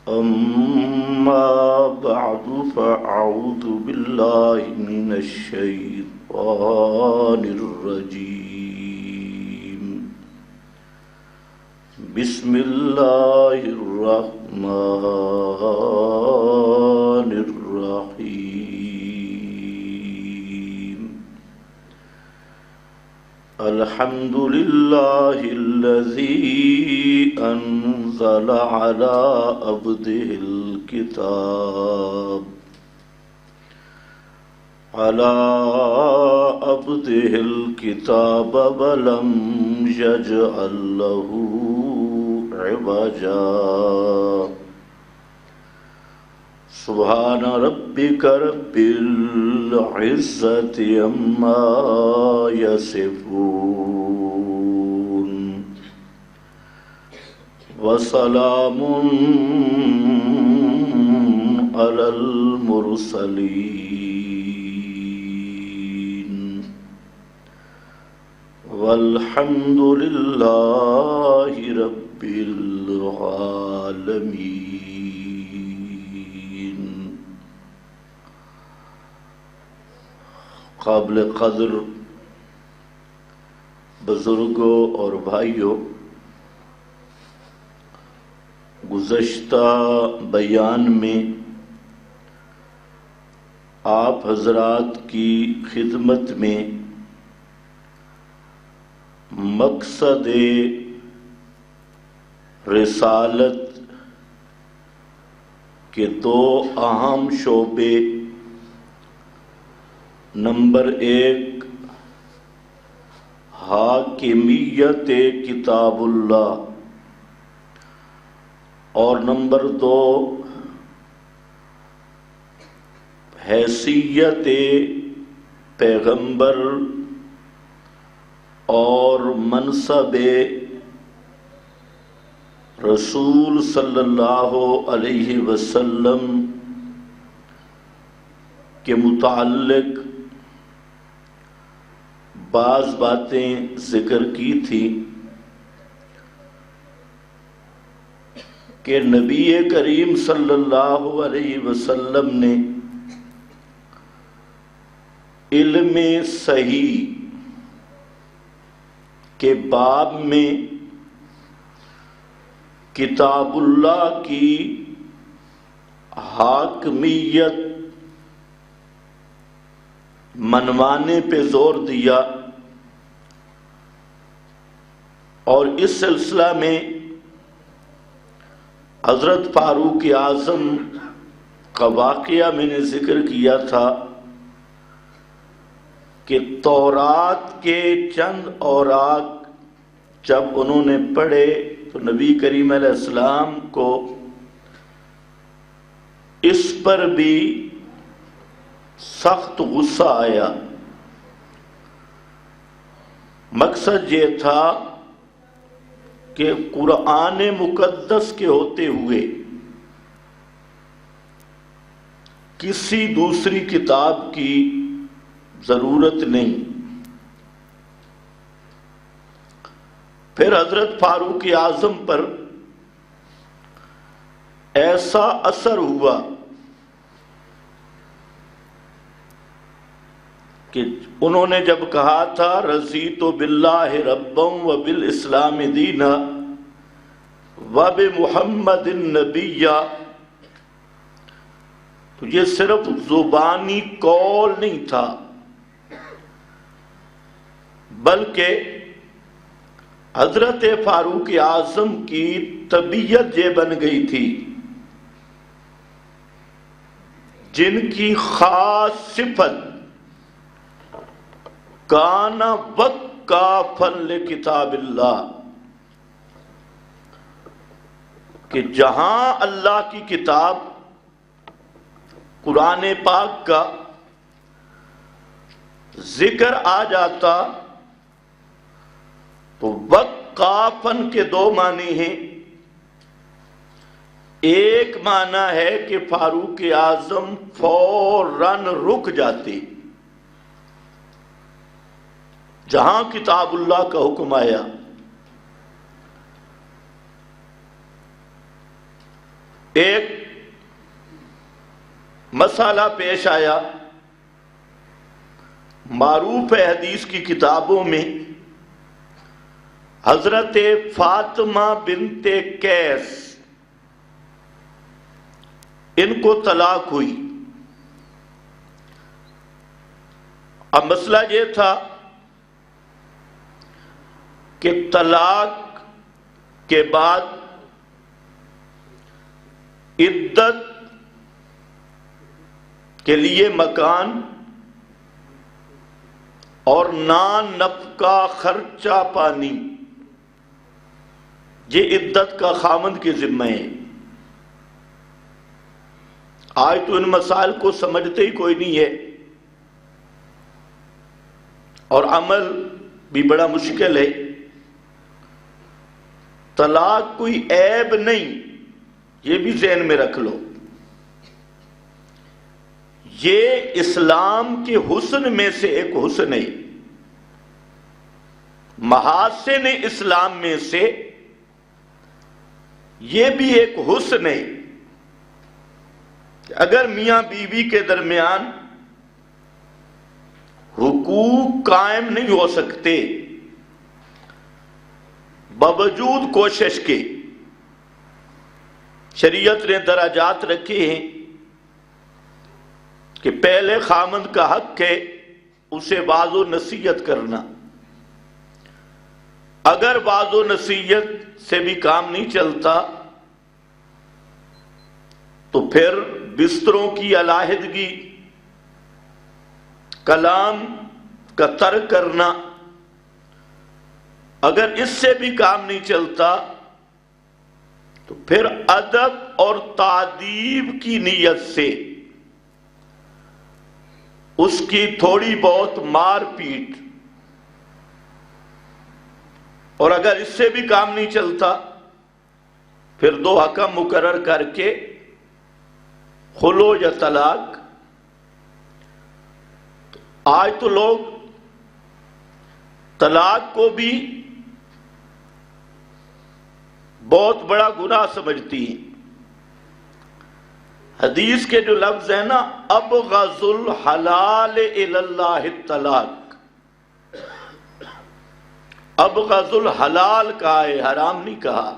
أما بعد فأعوذ بالله من الشيطان الرجيم بسم الله الرحمن الرحيم الحمد لله الذي أنزل على عبده الكتاب ولم يجعل له عوجا سبحان ربك رب العزة عما يصفون وسلام على المرسلين والحمد لله رب العالمين۔ قابل قدر بزرگوں اور بھائیوں، گزشتہ بیان میں آپ حضرات کی خدمت میں مقصد رسالت کے دو اہم شعبے، نمبر 1 حاکمیت کتاب اللہ اور نمبر 2 حیثیت پیغمبر اور منصب رسول صلی اللہ علیہ وسلم کے متعلق بعض باتیں ذکر کی تھی کہ نبی کریم صلی اللہ علیہ وسلم نے علم صحیح کے باب میں کتاب اللہ کی حاکمیت منوانے پہ زور دیا، اور اس سلسلہ میں حضرت فاروق اعظم کا واقعہ میں نے ذکر کیا تھا کہ تورات کے چند اوراق جب انہوں نے پڑھے تو نبی کریم علیہ السلام کو اس پر بھی سخت غصہ آیا۔ مقصد یہ تھا کہ قرآن مقدس کے ہوتے ہوئے کسی دوسری کتاب کی ضرورت نہیں۔ پھر حضرت فاروق اعظم پر ایسا اثر ہوا کہ انہوں نے جب کہا تھا رضیت باللہ ربا وبالاسلام دینا وبمحمد نبیا، تو یہ صرف زبانی قول نہیں تھا، بلکہ حضرت فاروق اعظم کی طبیعت یہ بن گئی تھی، جن کی خاص صفت کان وقافا لکتاب اللہ، کہ جہاں اللہ کی کتاب قرآن پاک کا ذکر آ جاتا تو وقافن کے دو معنی ہیں۔ ایک معنی ہے کہ فاروق اعظم فوراً رک جاتے، جہاں کتاب اللہ کا حکم آیا۔ ایک مسئلہ پیش آیا، معروف ہے حدیث کی کتابوں میں، حضرت فاطمہ بنت قیس ان کو طلاق ہوئی۔ اب مسئلہ یہ تھا کہ طلاق کے بعد عدت کے لیے مکان اور نان نفقہ خرچہ پانی یہ عدت کا خامند کے ذمہ ہے۔ آج تو ان مسائل کو سمجھتے ہی کوئی نہیں ہے، اور عمل بھی بڑا مشکل ہے۔ طلاق کوئی عیب نہیں، یہ بھی ذہن میں رکھ لو، یہ اسلام کے حسن میں سے ایک حسن ہے، محاسن اسلام میں سے یہ بھی ایک حسن ہے کہ اگر میاں بیوی کے درمیان حقوق قائم نہیں ہو سکتے، باوجود کوشش کے شریعت نے درجات رکھے ہیں کہ پہلے خامند کا حق ہے اسے واعظ و نصیحت کرنا، اگر واعظ و نصیحت سے بھی کام نہیں چلتا تو پھر بستروں کی علیحدگی، کلام کا ترک کرنا، اگر اس سے بھی کام نہیں چلتا تو پھر ادب اور تادیب کی نیت سے اس کی تھوڑی بہت مار پیٹ، اور اگر اس سے بھی کام نہیں چلتا پھر 2 حکم مقرر کر کے خلو یا طلاق۔ آج تو لوگ طلاق کو بھی بہت بڑا گناہ سمجھتی ہیں۔ حدیث کے جو لفظ ہیں نا، ابغض الحلال الی اللہ الطلاق، ابغض الحلال کہا ہے، حرام نہیں کہا،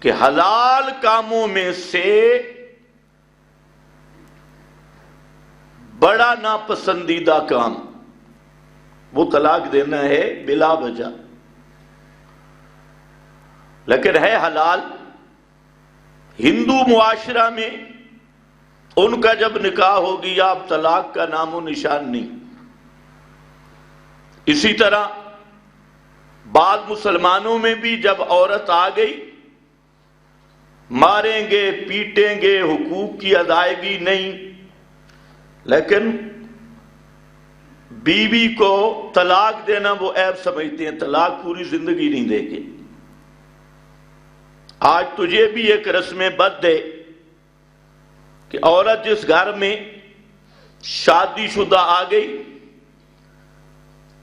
کہ حلال کاموں میں سے بڑا ناپسندیدہ کام وہ طلاق دینا ہے بلا وجہ، لیکن ہے حلال۔ ہندو معاشرہ میں ان کا جب نکاح ہو گیا اب طلاق کا نام و نشان نہیں۔ اسی طرح بعض مسلمانوں میں بھی جب عورت آ گئی، ماریں گے پیٹیں گے، حقوق کی ادائیگی نہیں، لیکن بیوی کو طلاق دینا وہ عیب سمجھتے ہیں، طلاق پوری زندگی نہیں دے گے۔ آج تجھے بھی ایک رسم بد ہے کہ عورت جس گھر میں شادی شدہ آ گئی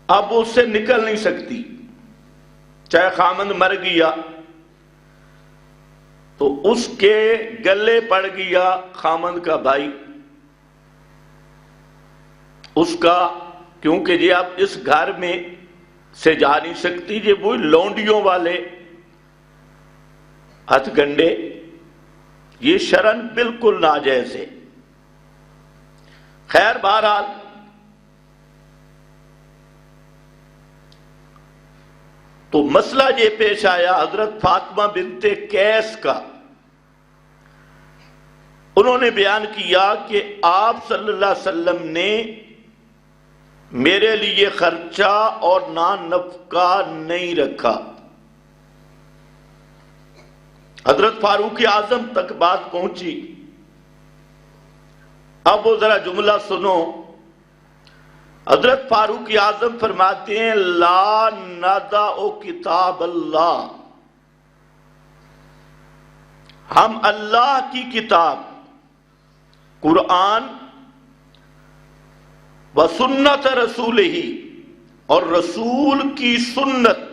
اب اس سے نکل نہیں سکتی، چاہے خامند مر گیا تو اس کے گلے پڑ گیا خامند کا بھائی، اس کا، کیونکہ یہ اب اس گھر میں سے جا نہیں سکتی، یہ وہی لونڈیوں والے ہتھ گنڈے، یہ شرن بالکل ناجائز ہے۔ خیر بہرحال تو مسئلہ یہ پیش آیا حضرت فاطمہ بنت قیس کا، انہوں نے بیان کیا کہ آپ صلی اللہ علیہ وسلم نے میرے لیے خرچہ اور نان نفقہ نہیں رکھا۔ حضرت فاروق اعظم تک بات پہنچی۔ اب وہ ذرا جملہ سنو، حضرت فاروق اعظم فرماتے ہیں لا ندع کتاب اللہ، ہم اللہ کی کتاب قرآن و سنت رسول ہی اور رسول کی سنت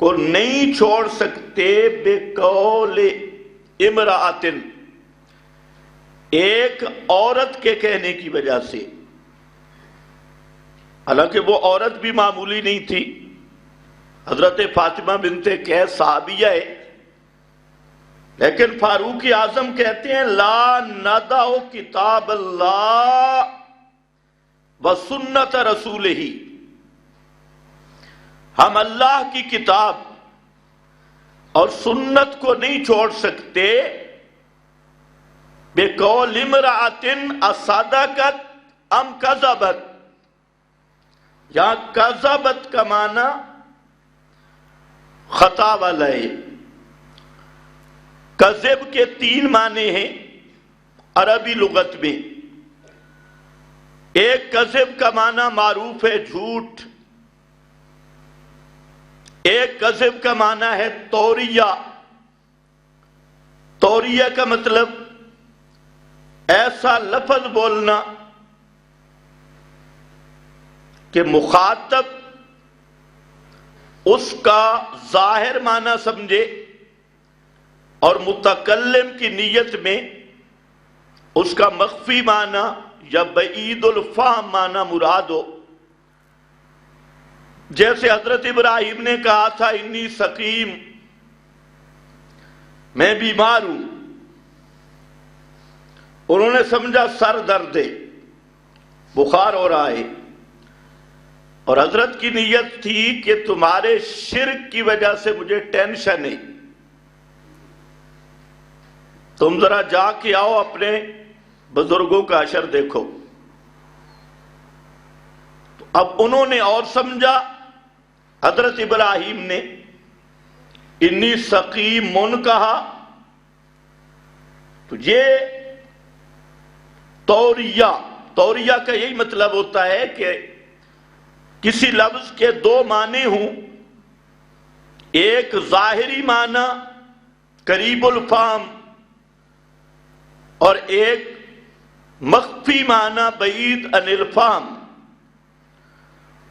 کو نہیں چھوڑ سکتے بے قول امرأتن، ایک عورت کے کہنے کی وجہ سے، حالانکہ وہ عورت بھی معمولی نہیں تھی، حضرت فاطمہ بنت قیس صحابیہ ہے، لیکن فاروق اعظم کہتے ہیں لا ندع کتاب اللہ و سنت رسولہ، ہم اللہ کی کتاب اور سنت کو نہیں چھوڑ سکتے بقول امرأۃ اصدقت ام کذبت، یہاں کذبت کا معنی خطا والا ہے۔ کذب کے 3 معنی ہیں عربی لغت میں۔ ایک کذب کا معنی معروف ہے جھوٹ، ایک کذب کا معنی ہے توریہ۔ توریہ کا مطلب ایسا لفظ بولنا کہ مخاطب اس کا ظاہر معنی سمجھے اور متکلم کی نیت میں اس کا مخفی معنی یا بعید الفہم معنی مراد ہو۔ جیسے حضرت ابراہیم نے کہا تھا انی سقیم، میں بیمار ہوں، انہوں نے سمجھا سر درد ہے، بخار ہو رہا ہے، اور حضرت کی نیت تھی کہ تمہارے شرک کی وجہ سے مجھے ٹینشن ہے، تم ذرا جا کے آؤ اپنے بزرگوں کا اشر دیکھو۔ تو اب انہوں نے اور سمجھا، حضرت ابراہیم نے انی سقیمن کہا، تو یہ توریہ کا یہی مطلب ہوتا ہے کہ کسی لفظ کے 2 معنی ہوں، ایک ظاہری معنی قریب الفہم اور ایک مخفی معنی بعید عن الفہم۔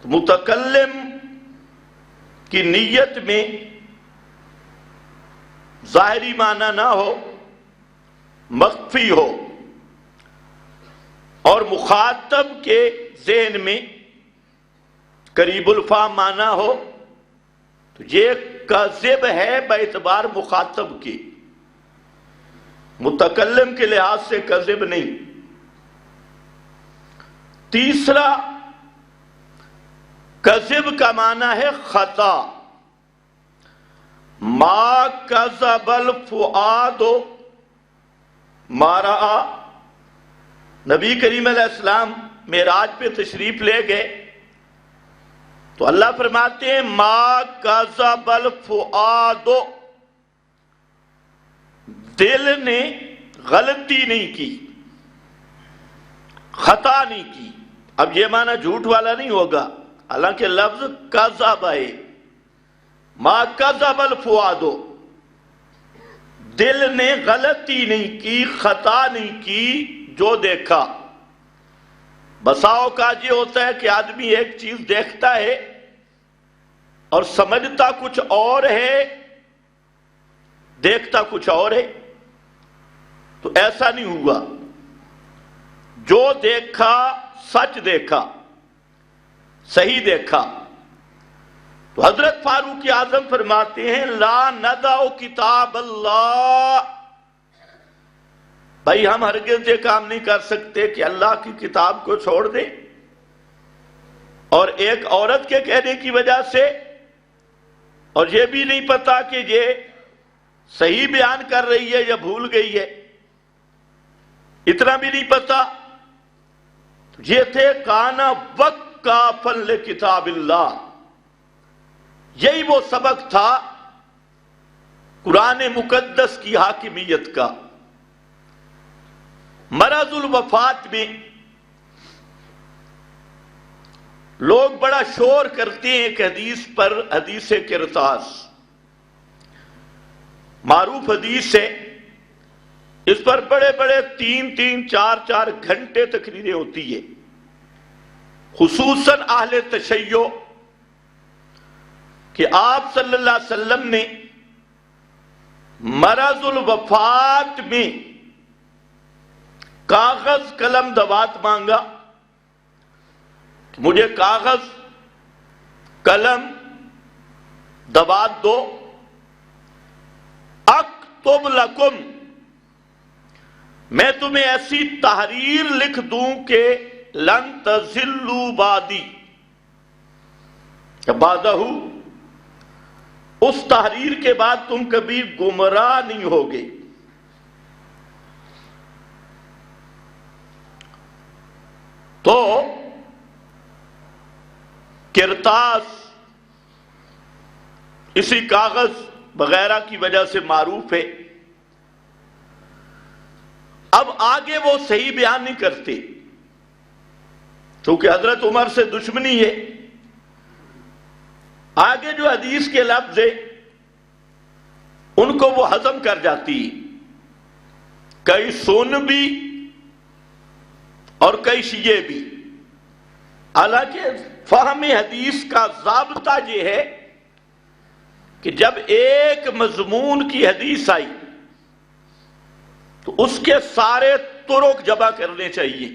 متکلم کی نیت میں ظاہری معنی نہ ہو، مخفی ہو، اور مخاطب کے ذہن میں قریب الفہم معنی ہو، تو یہ کذب ہے باعتبار مخاطب کی، متکلم کے لحاظ سے کذب نہیں۔ تیسرا کذب کا معنی ہے خطا، ما کذب الفؤاد ما رأى، نبی کریم علیہ السلام معراج پہ تشریف لے گئے تو اللہ فرماتے ہیں ما کذب الفؤاد، دل نے غلطی نہیں کی، خطا نہیں کی۔ اب یہ معنی جھوٹ والا نہیں ہوگا، حالانکہ لفظ کذب ہے، ما کذب الفؤاد، دل نے غلطی نہیں کی، خطا نہیں کی جو دیکھا۔ بسا اوقات یہ ہوتا ہے کہ آدمی ایک چیز دیکھتا ہے اور سمجھتا کچھ اور ہے، دیکھتا کچھ اور ہے، تو ایسا نہیں ہوا، جو دیکھا سچ دیکھا، صحیح دیکھا۔ تو حضرت فاروق اعظم فرماتے ہیں لا ندع کتاب اللہ، بھائی ہم ہرگز یہ کام نہیں کر سکتے کہ اللہ کی کتاب کو چھوڑ دیں، اور ایک عورت کے کہنے کی وجہ سے، اور یہ بھی نہیں پتا کہ یہ صحیح بیان کر رہی ہے یا بھول گئی ہے، اتنا بھی نہیں پتا۔ یہ تھے کانا وقافا لکتاب اللہ، یہی وہ سبق تھا قرآن مقدس کی حاکمیت کا۔ مرض الوفات میں لوگ بڑا شور کرتے ہیں ایک حدیث پر، حدیث قرطاس، معروف حدیث ہے، اس پر بڑے بڑے 3-3 4-4 گھنٹے تقریریں ہوتی ہے، خصوصاً اہل تشیع کہ آپ صلی اللہ علیہ وسلم نے مرض الوفات میں کاغذ قلم دوات مانگا کہ مجھے کاغذ قلم دوات دو، اکتب لکم، میں تمہیں ایسی تحریر لکھ دوں کہ لن تضلوا بعدی، بعدہ اس تحریر کے بعد تم کبھی گمراہ نہیں ہوگے۔ تو کرتاس اسی کاغذ وغیرہ کی وجہ سے معروف ہے۔ اب آگے وہ صحیح بیان نہیں کرتے کیونکہ حضرت عمر سے دشمنی ہے۔ آگے جو حدیث کے لفظ ہیں ان کو وہ ہضم کر جاتی، کئی سن بھی اور کئی شیعے بھی۔ حالانکہ فہم حدیث کا ضابطہ یہ ہے کہ جب ایک مضمون کی حدیث آئی تو اس کے سارے طرق جمع کرنے چاہیے۔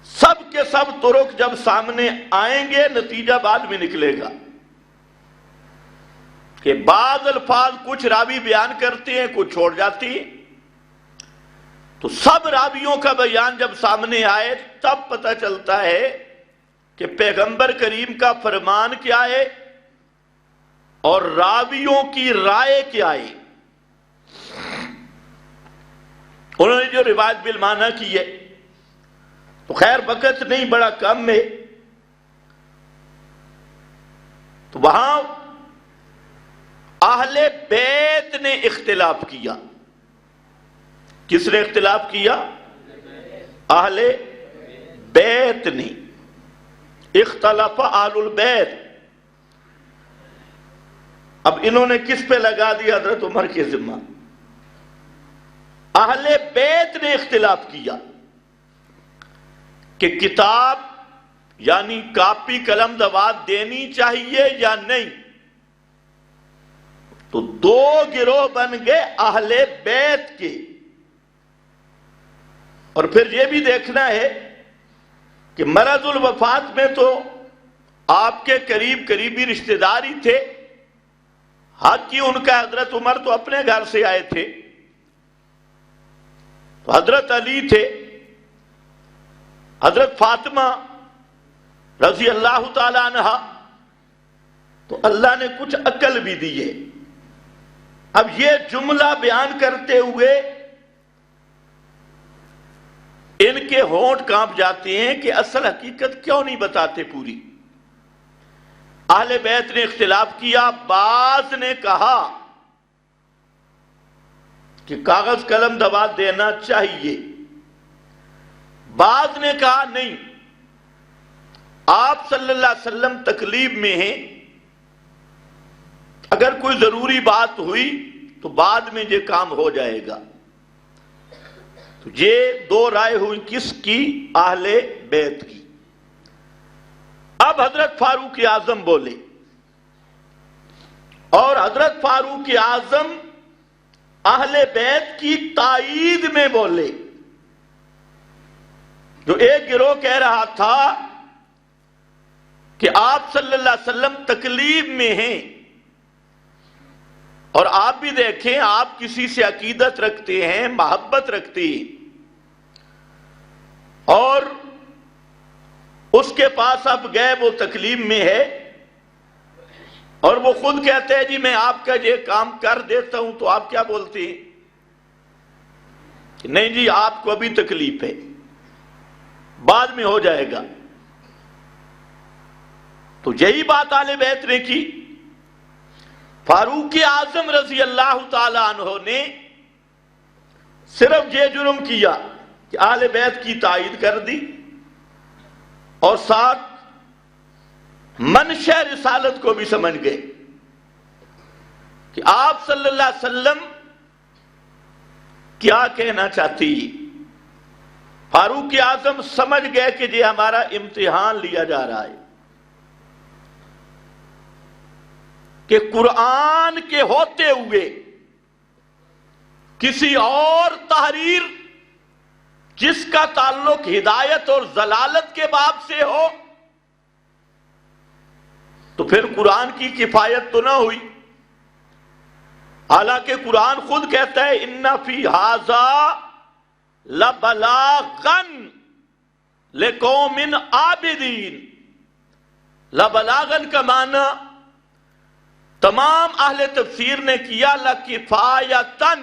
سب کے سب طرق جب سامنے آئیں گے نتیجہ بعد میں نکلے گا کہ بعض الفاظ کچھ راوی بیان کرتے ہیں، کچھ چھوڑ جاتی ہیں، تو سب راویوں کا بیان جب سامنے آئے تب پتہ چلتا ہے کہ پیغمبر کریم کا فرمان کیا ہے اور راویوں کی رائے کیا ہے۔ انہوں نے جو روایت بالمعنی کی ہے تو خیر وقت نہیں، بڑا کم ہے، تو وہاں اہل بیت نے اختلاف کیا۔ کس نے اختلاف کیا؟ اہل بیت نے۔ اختلاف اہل البیت۔ اب انہوں نے کس پہ لگا دیا؟ حضرت عمر کے ذمہ۔ اہل بیت نے اختلاف کیا کہ کتاب یعنی کاپی قلم دوات دینی چاہیے یا نہیں۔ تو دو گروہ بن گئے اہل بیت کے۔ اور پھر یہ بھی دیکھنا ہے کہ مرض الوفات میں تو آپ کے قریبی رشتہ دار ہی تھے، حق کی ان کا حضرت عمر تو اپنے گھر سے آئے تھے، تو حضرت علی تھے، حضرت فاطمہ رضی اللہ تعالی عنہ، تو اللہ نے کچھ عقل بھی دی ہے۔ اب یہ جملہ بیان کرتے ہوئے ان کے ہونٹ کانپ جاتے ہیں کہ اصل حقیقت کیوں نہیں بتاتے پوری۔ اہل بیت نے اختلاف کیا، بعض نے کہا کہ کاغذ قلم دوات دینا چاہیے، بعض نے کہا نہیں، آپ صلی اللہ علیہ وسلم تکلیف میں ہیں، اگر کوئی ضروری بات ہوئی تو بعد میں یہ کام ہو جائے گا۔ تو یہ دو رائے ہوئی کس کی؟ اہل بیت کی۔ اب حضرت فاروق اعظم بولے، اور حضرت فاروق اعظم اہل بیت کی تائید میں بولے۔ جو ایک گروہ کہہ رہا تھا کہ آپ صلی اللہ علیہ وسلم تکلیف میں ہیں، اور آپ بھی دیکھیں آپ کسی سے عقیدت رکھتے ہیں، محبت رکھتے ہیں، اور اس کے پاس آپ گئے، وہ تکلیف میں ہے، اور وہ خود کہتے ہیں جی میں آپ کا یہ کام کر دیتا ہوں، تو آپ کیا بولتے ہیں کہ نہیں جی آپ کو ابھی تکلیف ہے، بعد میں ہو جائے گا۔ تو یہی بات اہل بیت نے کی۔ فاروق اعظم رضی اللہ تعالی عنہ نے صرف یہ جرم کیا کہ اہل بیت کی تائید کر دی، اور ساتھ منشا رسالت کو بھی سمجھ گئے کہ آپ صلی اللہ علیہ وسلم کیا کہنا چاہتی۔ فاروق اعظم سمجھ گئے کہ یہ ہمارا امتحان لیا جا رہا ہے، کہ قرآن کے ہوتے ہوئے کسی اور تحریر جس کا تعلق ہدایت اور ضلالت کے باب سے ہو تو پھر قرآن کی کفایت تو نہ ہوئی. حالانکہ قرآن خود کہتا ہے ان فی ھذا لبلاغا لقوم عابدین. لبلاغا کا معنی تمام اہل تفسیر نے کیا لکفایتن.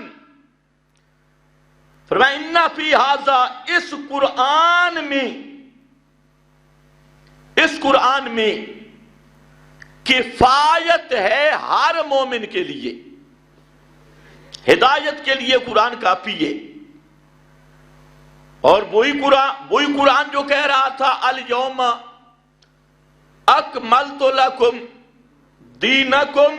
فرمایا ان فی ھذا اس قرآن میں کفایت ہے ہر مومن کے لیے. ہدایت کے لیے قرآن کافی ہے. اور وہی قرآن جو کہہ رہا تھا الیوم اکملت لکم دینکم،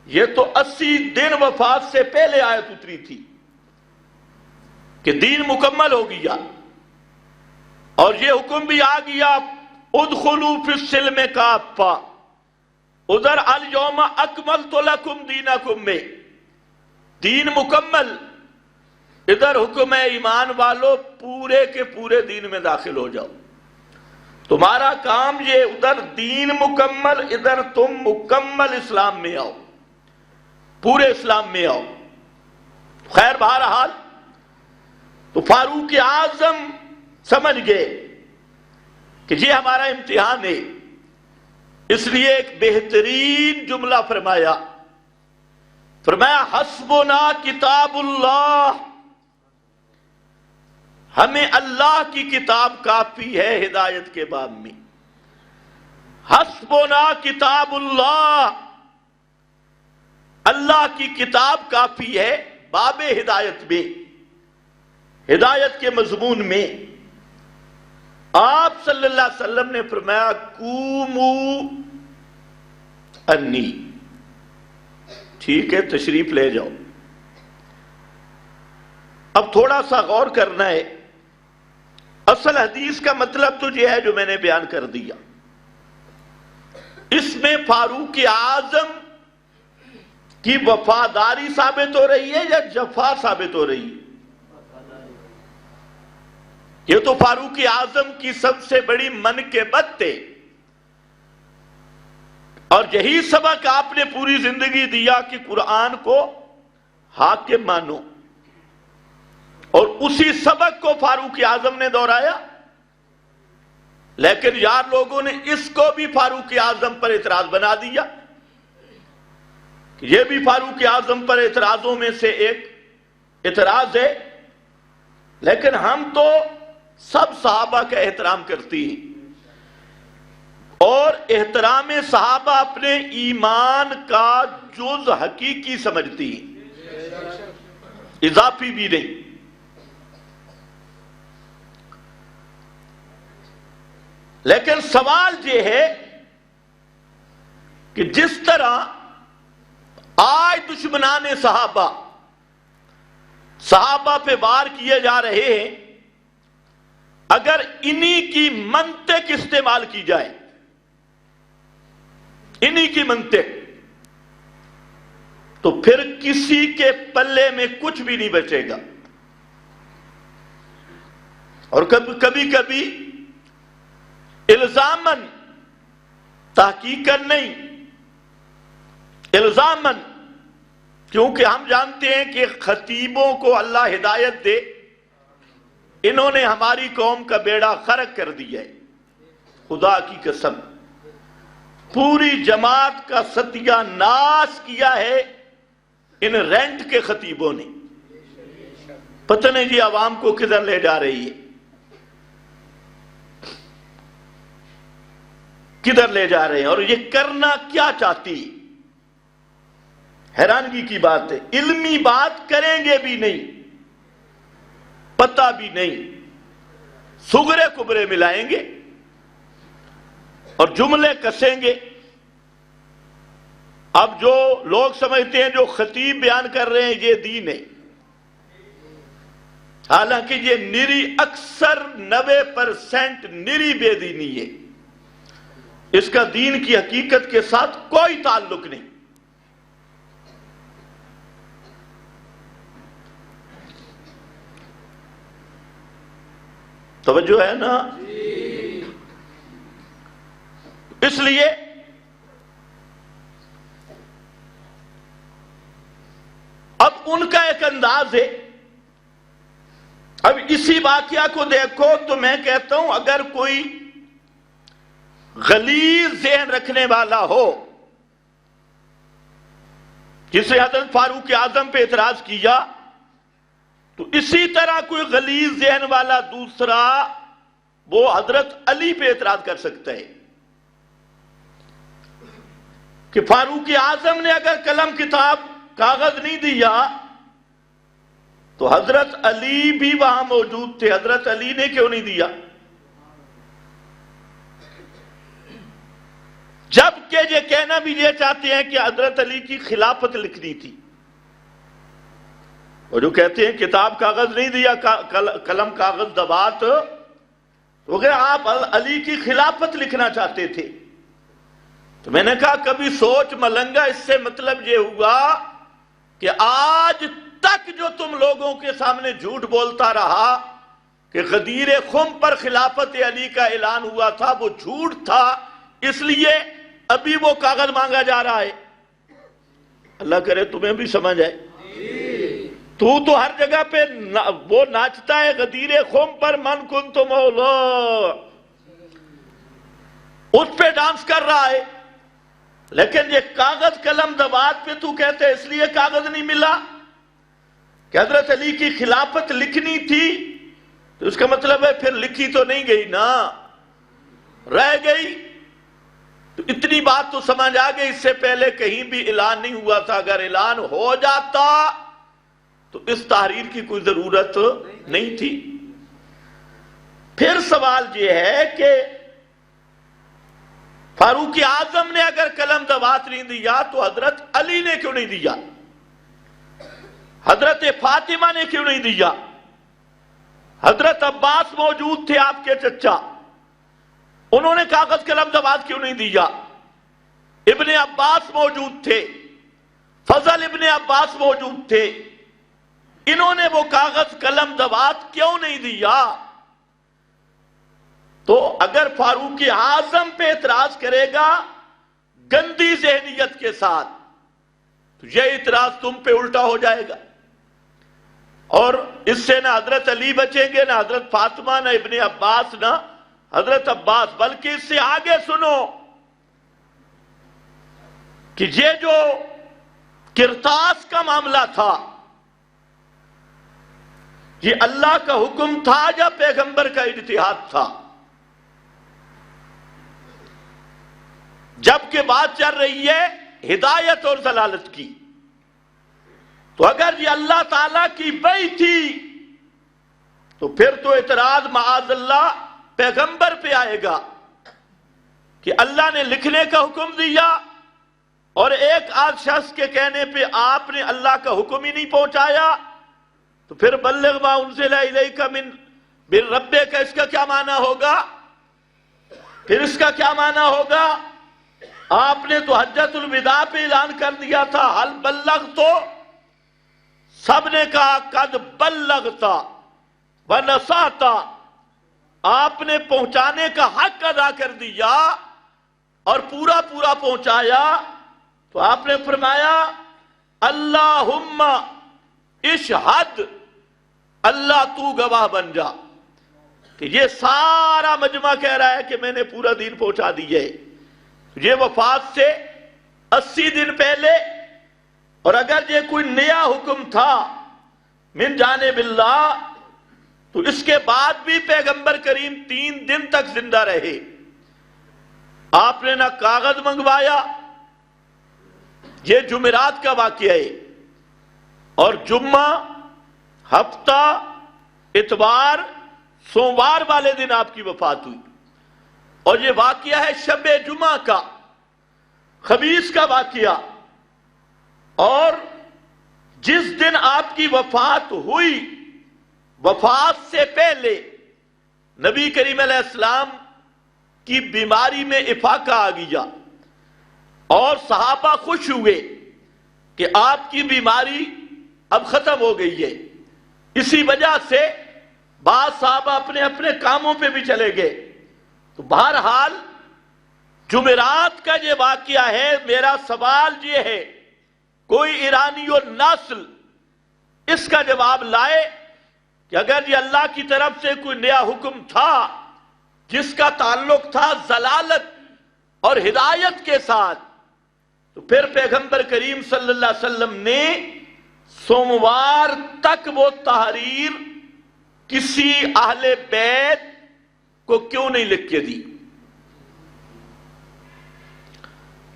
یہ تو 80 دن وفات سے پہلے آیت اتری تھی کہ دین مکمل ہو گیا. اور یہ حکم بھی آ گیا ادخلوا فی السلم کافہ. ادھر الیوم اکملت لکم دینکم میں دین مکمل، ادھر حکم ہے ایمان والو پورے کے پورے دین میں داخل ہو جاؤ. تمہارا کام یہ ادھر دین مکمل، ادھر تم مکمل اسلام میں آؤ، پورے اسلام میں آؤ. خیر بہرحال تو فاروق اعظم سمجھ گئے کہ یہ ہمارا امتحان ہے. اس لیے ایک بہترین جملہ فرمایا حسبنا کتاب اللہ، ہمیں اللہ کی کتاب کافی ہے ہدایت کے باب میں. حسبنا کتاب اللہ، اللہ کی کتاب کافی ہے باب ہدایت میں، ہدایت کے مضمون میں. آپ صلی اللہ علیہ وسلم نے فرمایا قوموا انی، ٹھیک ہے تشریف لے جاؤ. اب تھوڑا سا غور کرنا ہے. اصل حدیث کا مطلب تو یہ ہے جو میں نے بیان کر دیا. اس میں فاروق اعظم کی وفاداری ثابت ہو رہی ہے یا جفا ثابت ہو رہی ہے؟ یہ تو فاروق اعظم کی سب سے بڑی منقبت تھے، اور یہی سبق آپ نے پوری زندگی دیا کہ قرآن کو حاکم مانو. اور اسی سبق کو فاروق اعظم نے دہرایا. لیکن یار لوگوں نے اس کو بھی فاروق اعظم پر اعتراض بنا دیا. یہ بھی فاروق اعظم پر اعتراضوں میں سے ایک اعتراض ہے. لیکن ہم تو سب صحابہ کا احترام کرتی ہیں، اور احترام صحابہ اپنے ایمان کا جز حقیقی سمجھتی ہیں، اضافی بھی نہیں. لیکن سوال یہ ہے کہ جس طرح آج دشمنان صحابہ پہ وار کیے جا رہے ہیں، اگر انہی کی منطق استعمال کی جائے، انہی کی منطق، تو پھر کسی کے پلے میں کچھ بھی نہیں بچے گا. اور کبھی کبھی الزامن، تحقیقاً نہیں، الزامن، کیونکہ ہم جانتے ہیں کہ خطیبوں کو اللہ ہدایت دے، انہوں نے ہماری قوم کا بیڑا غرق کر دیا ہے. خدا کی قسم پوری جماعت کا ستیہ ناش کیا ہے ان رینٹ کے خطیبوں نے. پتہ نہیں جی عوام کو کدھر لے جا رہی ہے، کدھر لے جا رہے ہیں، اور یہ کرنا کیا چاہتی. حیرانگی کی بات ہے. علمی بات کریں گے بھی نہیں، پتہ بھی نہیں، سغرے کبرے ملائیں گے اور جملے کسیں گے. اب جو لوگ سمجھتے ہیں جو خطیب بیان کر رہے ہیں یہ دین ہے، حالانکہ یہ نری، اکثر 90% نری بے دینی ہے. اس کا دین کی حقیقت کے ساتھ کوئی تعلق نہیں۔ توجہ ہے نا؟ اس لیے اب ان کا ایک انداز ہے۔ اب اسی واقعہ کو دیکھو تو میں کہتا ہوں اگر کوئی غلیظ ذہن رکھنے والا ہو، جسے حضرت فاروق اعظم پہ اعتراض کیا، تو اسی طرح کوئی غلیظ ذہن والا دوسرا وہ حضرت علی پہ اعتراض کر سکتا ہے کہ فاروق اعظم نے اگر قلم کتاب کاغذ نہیں دیا تو حضرت علی بھی وہاں موجود تھے، حضرت علی نے کیوں نہیں دیا؟ جبکہ یہ کہنا بھی یہ چاہتے ہیں کہ حضرت علی کی خلافت لکھنی تھی، اور جو کہتے ہیں کتاب کاغذ نہیں دیا، قلم کاغذ دوات، تو اگر آپ علی کی خلافت لکھنا چاہتے تھے تو میں نے کہا کبھی سوچ ملنگا، اس سے مطلب یہ ہوا کہ آج تک جو تم لوگوں کے سامنے جھوٹ بولتا رہا کہ غدیر خم پر خلافت علی کا اعلان ہوا تھا، وہ جھوٹ تھا، اس لیے ابھی وہ کاغذ مانگا جا رہا ہے۔ اللہ کرے تمہیں بھی سمجھ آئے۔ تو ہر جگہ پہ وہ ناچتا ہے غدیر خم پر من کنت مولا، اس پہ ڈانس کر رہا ہے، لیکن یہ کاغذ قلم دوات پہ تو کہتے اس لیے کاغذ نہیں ملا کہ حضرت علی کی خلافت لکھنی تھی، تو اس کا مطلب ہے پھر لکھی تو نہیں گئی نا، رہ گئی۔ تو اتنی بات تو سمجھ آ گئی، اس سے پہلے کہیں بھی اعلان نہیں ہوا تھا، اگر اعلان ہو جاتا تو اس تحریر کی کوئی ضرورت نہیں تھی۔ پھر سوال یہ ہے کہ فاروق اعظم نے اگر قلم دوات نہیں دیا تو حضرت علی نے کیوں نہیں دیا؟ حضرت فاطمہ نے کیوں نہیں دیا؟ حضرت عباس موجود تھے آپ کے چچا، انہوں نے کاغذ قلم دوات کیوں نہیں دیا؟ ابن عباس موجود تھے، فضل ابن عباس موجود تھے، انہوں نے وہ کاغذ قلم دوات کیوں نہیں دیا؟ تو اگر فاروق اعظم پہ اعتراض کرے گا گندی ذہنیت کے ساتھ تو یہ اعتراض تم پہ الٹا ہو جائے گا، اور اس سے نہ حضرت علی بچیں گے، نہ حضرت فاطمہ، نہ ابن عباس، نہ حضرت عباس۔ بلکہ اس سے آگے سنو کہ یہ جو کرتاس کا معاملہ تھا، یہ اللہ کا حکم تھا یا پیغمبر کا اجتہاد تھا؟ جبکہ بات چل رہی ہے ہدایت اور ضلالت کی، تو اگر یہ اللہ تعالیٰ کی وحی تھی تو پھر تو اعتراض معاذ اللہ پیغمبر پہ آئے گا کہ اللہ نے لکھنے کا حکم دیا اور ایک آدھ شخص کے کہنے پہ آپ نے اللہ کا حکم ہی نہیں پہنچایا، تو پھر بلغ ما انزل الیک من ربک، اس کا کیا معنی ہوگا؟ پھر اس کا کیا معنی ہوگا؟ آپ نے تو حجۃ الوداع پہ اعلان کر دیا تھا حل بلغت، تو سب نے کہا قد بلغت ونصحت، آپ نے پہنچانے کا حق ادا کر دیا اور پورا پورا پہنچایا۔ تو آپ نے فرمایا اللہم اشہد، اللہ تو گواہ بن جا کہ یہ سارا مجمع کہہ رہا ہے کہ میں نے پورا دین پہنچا دی ہے۔ یہ وفات سے 80 دن پہلے، اور اگر یہ کوئی نیا حکم تھا من جانب اللہ تو اس کے بعد بھی پیغمبر کریم 3 دن تک زندہ رہے، آپ نے نہ کاغذ منگوایا۔ یہ جمعرات کا واقعہ ہے، اور جمعہ، ہفتہ، اتوار، سوموار والے دن آپ کی وفات ہوئی، اور یہ واقعہ ہے شب جمعہ کا، خمیس کا واقعہ۔ اور جس دن آپ کی وفات ہوئی، وفات سے پہلے نبی کریم علیہ السلام کی بیماری میں افاقہ آ گیا اور صحابہ خوش ہوئے کہ آپ کی بیماری اب ختم ہو گئی ہے. اسی وجہ سے بعض صحابہ اپنے اپنے کاموں پہ بھی چلے گئے. تو بہرحال جمعرات کا یہ واقعہ ہے. میرا سوال یہ ہے کوئی ایرانی اور نسل اس کا جواب لائے کہ اگر یہ اللہ کی طرف سے کوئی نیا حکم تھا جس کا تعلق تھا ضلالت اور ہدایت کے ساتھ تو پھر پیغمبر کریم صلی اللہ علیہ وسلم نے سوموار تک وہ تحریر کسی اہل بیت کو کیوں نہیں لکھ کے دی؟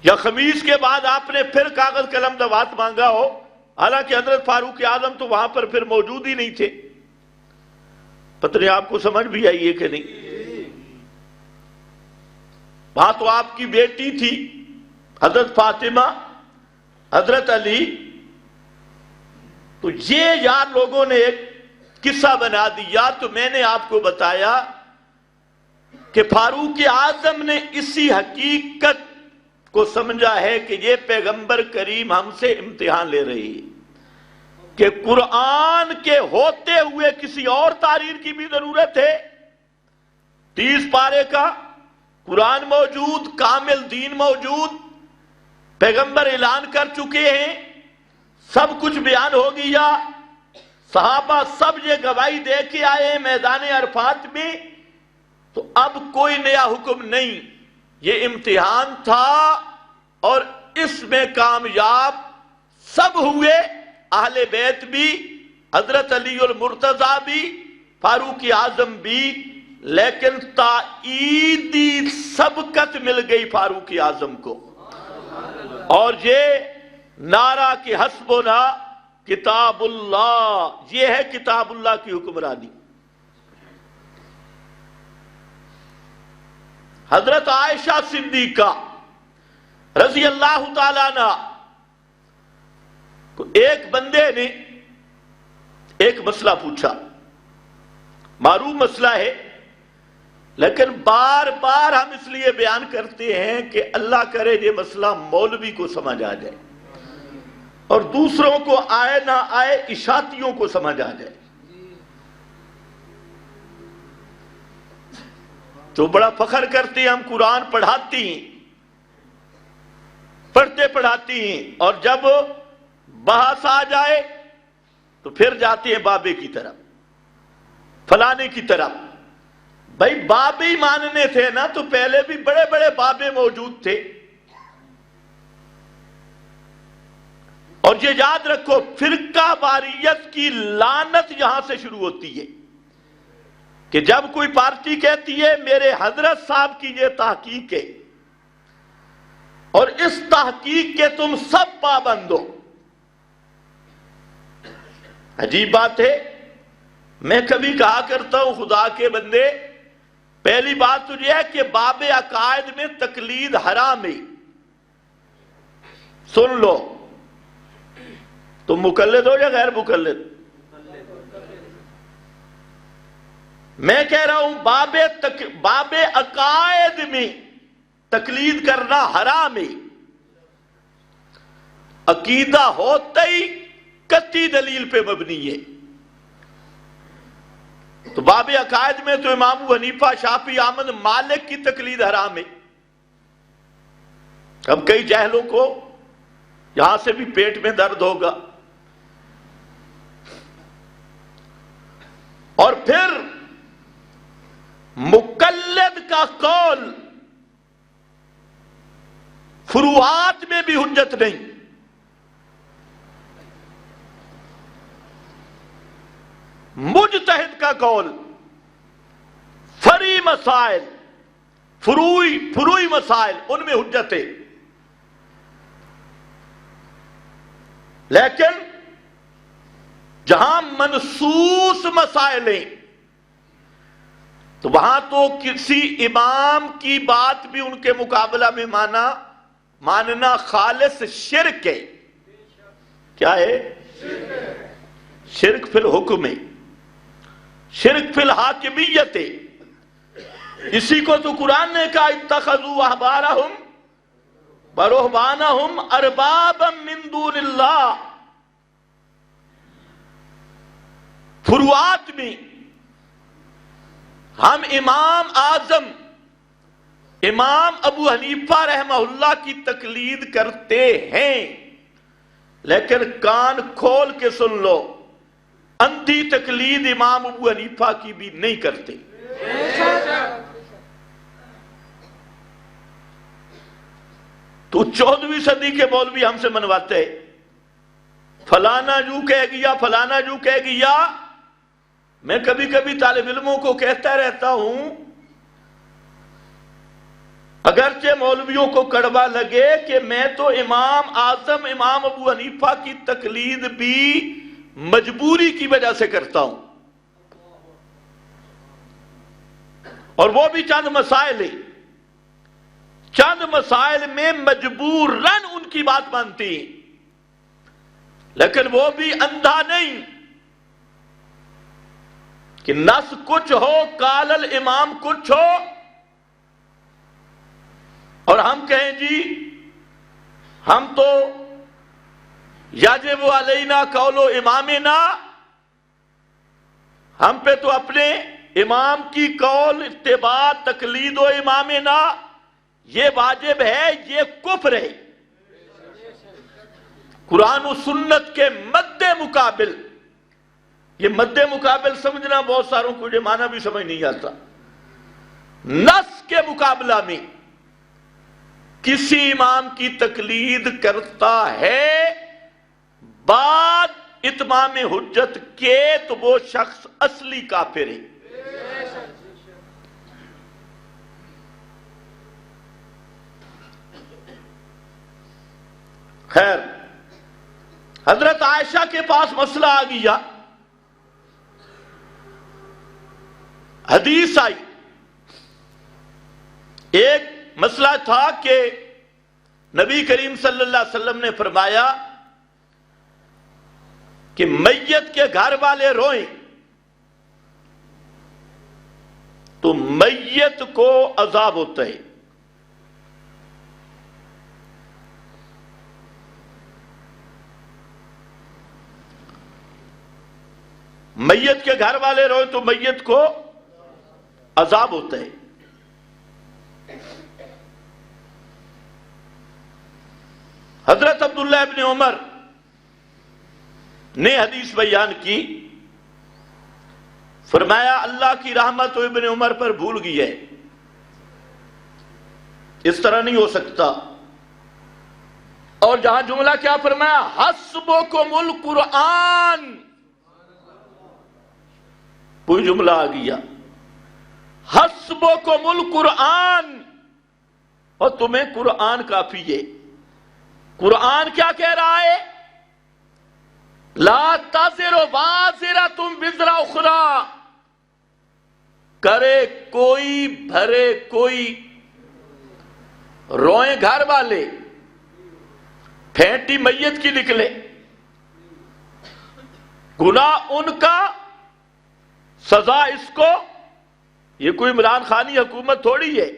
یا خمیس کے بعد آپ نے پھر کاغذ قلم دوات مانگا ہو، حالانکہ حضرت فاروق اعظم تو وہاں پر پھر موجود ہی نہیں تھے. پتہ نہیں آپ کو سمجھ بھی آئی ہے کہ نہیں؟ وہاں تو آپ کی بیٹی تھی حضرت فاطمہ، حضرت علی. تو یہ یار لوگوں نے ایک قصہ بنا دیا. تو میں نے آپ کو بتایا کہ فاروق اعظم نے اسی حقیقت کو سمجھا ہے کہ یہ پیغمبر کریم ہم سے امتحان لے رہی ہے کہ قرآن کے ہوتے ہوئے کسی اور تحریر کی بھی ضرورت ہے. 30 پارے کا قرآن موجود، کامل دین موجود، پیغمبر اعلان کر چکے ہیں، سب کچھ بیان ہو گیا، صحابہ سب یہ گواہی دے کے آئے میدان عرفات میں. تو اب کوئی نیا حکم نہیں، یہ امتحان تھا اور اس میں کامیاب سب ہوئے، اہل بیت بھی، حضرت علی المرتضیٰ بھی، فاروق اعظم بھی. لیکن تائیدی سبقت مل گئی فاروق اعظم کو، اور یہ نعرہ کہ حسبنا کتاب اللہ، یہ ہے کتاب اللہ کی حکمرانی. حضرت عائشہ صدیقہ رضی اللہ تعالیٰ عنہ کو ایک بندے نے ایک مسئلہ پوچھا. معروف مسئلہ ہے لیکن بار بار ہم اس لیے بیان کرتے ہیں کہ اللہ کرے یہ مسئلہ مولوی کو سمجھ آ جائے اور دوسروں کو آئے نہ آئے اشاعتیوں کو سمجھ آ جائے. تو بڑا فخر کرتے ہیں ہم قرآن پڑھاتی ہیں، پڑھتے پڑھاتی ہیں، اور جب بحث آ جائے تو پھر جاتے ہیں بابے کی طرف، فلانے کی طرف. بھائی بابے ہی ماننے تھے نا تو پہلے بھی بڑے بڑے بابے موجود تھے. اور یہ یاد رکھو فرقہ واریت کی لعنت یہاں سے شروع ہوتی ہے کہ جب کوئی پارٹی کہتی ہے میرے حضرت صاحب کی یہ تحقیق ہے اور اس تحقیق کے تم سب پابند ہو. عجیب بات ہے. میں کبھی کہا کرتا ہوں خدا کے بندے، پہلی بات تو یہ ہے کہ باب عقائد میں تقلید حرام ہے. سن لو، تم مقلد ہو یا غیر مقلد؟ میں کہہ رہا ہوں باب عقائد میں تقلید کرنا حرام ہے. عقیدہ ہوتا ہی قطعی دلیل پہ مبنی ہے. تو باب عقائد میں تو امام ابو حنیفہ، شافعی، احمد، مالک کی تقلید حرام ہے. اب کئی جاہلوں کو یہاں سے بھی پیٹ میں درد ہوگا. اور پھر مقلد کا قول فروعات میں بھی حجت نہیں. مجتہد کا قول فری مسائل، فروعی مسائل، ان میں حجت ہے. لیکن جہاں منصوص مسائل ہیں تو وہاں تو کسی امام کی بات بھی ان کے مقابلہ میں ماننا خالص شرک ہے. کیا ہے؟ شرک فی الحکم ہے، شرک فی الحاکمیت ہے. اسی کو تو قرآن نے کہا اتخذوا احبارہم ورہبانہم اربابا من دون اللہ. فروعات میں ہم امام اعظم امام ابو حنیفہ رحمہ اللہ کی تقلید کرتے ہیں، لیکن کان کھول کے سن لو، اندھی تقلید امام ابو حنیفہ کی بھی نہیں کرتے. تو 14ویں صدی کے مولوی ہم سے منواتے فلانا جو کہہ گیا فلانا جو کہہ گیا. میں کبھی کبھی طالب علموں کو کہتا رہتا ہوں، اگرچہ مولویوں کو کڑوا لگے کہ میں تو امام اعظم امام ابو حنیفہ کی تقلید بھی مجبوری کی وجہ سے کرتا ہوں، اور وہ بھی چند مسائل ہیں، چند مسائل میں مجبوراً ان کی بات مانتی ہیں، لیکن وہ بھی اندھا نہیں کہ نص کچھ ہو قال الامام کچھ ہو اور ہم کہیں جی ہم تو یجب علینا قول امامنا، ہم پہ تو اپنے امام کی قول اتباع تقلید و امامنا یہ واجب ہے، یہ کفر ہے. قرآن و سنت کے مد مقابل، یہ مد مقابل سمجھنا بہت ساروں کو یہ معنی بھی سمجھ نہیں آتا، نص کے مقابلہ میں کسی امام کی تقلید کرتا ہے بعد اتمام حجت کے تو وہ شخص اصلی کافر ہے. خیر، حضرت عائشہ کے پاس مسئلہ آ گیا، حدیث آئی. ایک مسئلہ تھا کہ نبی کریم صلی اللہ علیہ وسلم نے فرمایا کہ میت کے گھر والے روئیں تو میت کو عذاب ہوتا ہے. میت کے گھر والے روئیں تو میت کو عذاب ہوتا ہے. حضرت عبداللہ ابن عمر نے حدیث بیان کی، فرمایا اللہ کی رحمت تو ابن عمر پر بھول گئی ہے، اس طرح نہیں ہو سکتا. اور جہاں جملہ کیا فرمایا، حسبکم القرآن، کوئی جملہ آ گیا حسبکم القرآن، اور تمہیں قرآن کافی ہے. قرآن کیا کہہ رہا ہے؟ لا تزر وازرۃ وزر اخری، کرے کوئی بھرے کوئی، روئیں گھر والے، پھینٹی میت کی نکلے، گناہ ان کا سزا اس کو. یہ کوئی عمران خانی حکومت تھوڑی ہے،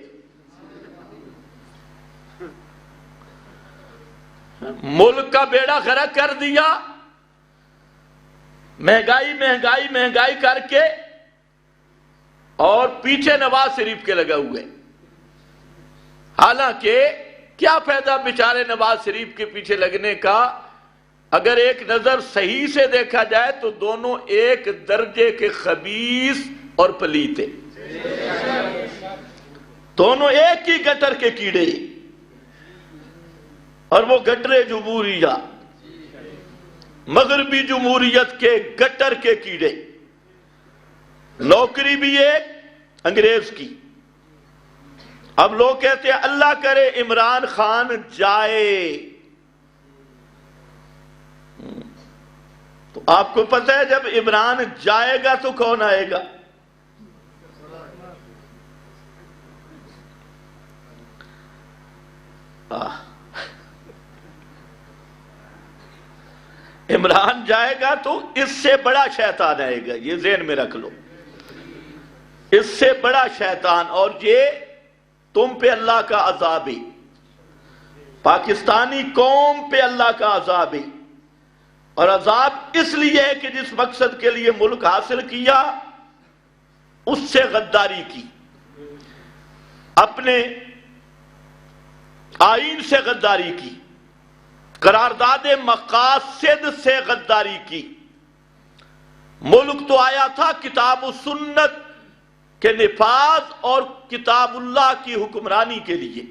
ملک کا بیڑا غرق کر دیا، مہنگائی مہنگائی مہنگائی کر کے، اور پیچھے نواز شریف کے لگا ہوئے. حالانکہ کیا فائدہ بیچارے نواز شریف کے پیچھے لگنے کا؟ اگر ایک نظر صحیح سے دیکھا جائے تو دونوں ایک درجے کے خبیث اور پلیت ہیں، دونوں ایک ہی گٹر کے کیڑے، اور وہ گٹر جمہوریہ، مغربی جمہوریت کے گٹر کے کیڑے. نوکری بھی ایک انگریز کی. اب لوگ کہتے ہیں اللہ کرے عمران خان جائے، تو آپ کو پتہ ہے جب عمران جائے گا تو کون آئے گا؟ عمران جائے گا تو اس سے بڑا شیطان آئے گا، یہ ذہن میں رکھ لو. اس سے بڑا شیطان، اور یہ تم پہ اللہ کا عذاب ہے، پاکستانی قوم پہ اللہ کا عذاب ہے، اور عذاب اس لیے ہے کہ جس مقصد کے لیے ملک حاصل کیا اس سے غداری کی، اپنے آئین سے غداری کی، قرارداد مقاصد سے غداری کی۔ ملک تو آیا تھا کتاب و سنت کے نفاذ اور کتاب اللہ کی حکمرانی کے لیے،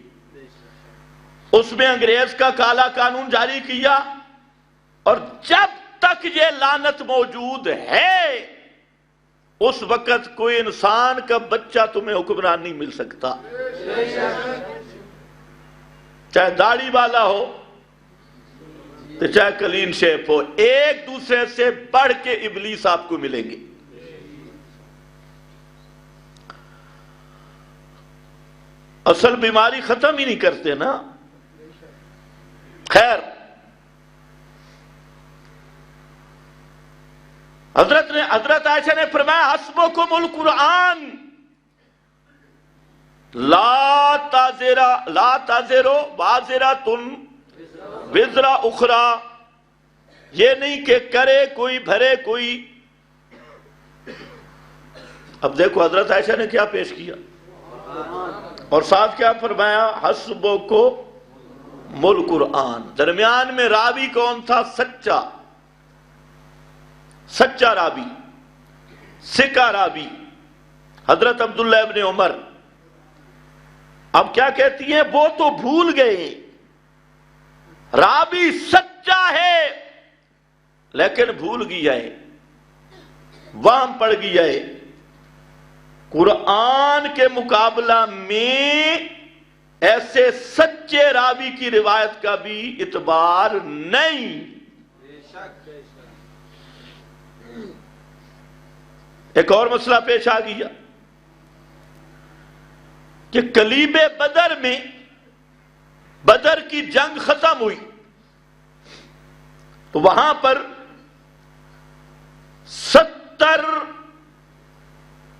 اس میں انگریز کا کالا قانون جاری کیا، اور جب تک یہ لعنت موجود ہے اس وقت کوئی انسان کا بچہ تمہیں حکمران نہیں مل سکتا، چاہے داڑھی والا ہو تو چاہے کلین شیپ ہو، ایک دوسرے سے بڑھ کے ابلیس آپ کو ملیں گے۔ اصل بیماری ختم ہی نہیں کرتے نا۔ خیر، حضرت عائشہ نے فرمایا حسبکم القرآن لا تزر وازرۃ وزر اخری، یہ نہیں کہ کرے کوئی بھرے کوئی۔ اب دیکھو حضرت عائشہ نے کیا پیش کیا، اور ساتھ کیا فرمایا، حسبکم القرآن۔ درمیان میں راوی کون تھا؟ سچا راوی، سکا راوی، حضرت عبداللہ ابن عمر۔ اب کیا کہتی ہیں، وہ تو بھول گئے، راوی سچا ہے لیکن بھول گیا ہے، وہم پڑ گیا ہے، قرآن کے مقابلہ میں ایسے سچے راوی کی روایت کا بھی اعتبار نہیں۔ ایک اور مسئلہ پیش آ گیا کہ کلیب بدر میں، بدر کی جنگ ختم ہوئی تو وہاں پر 70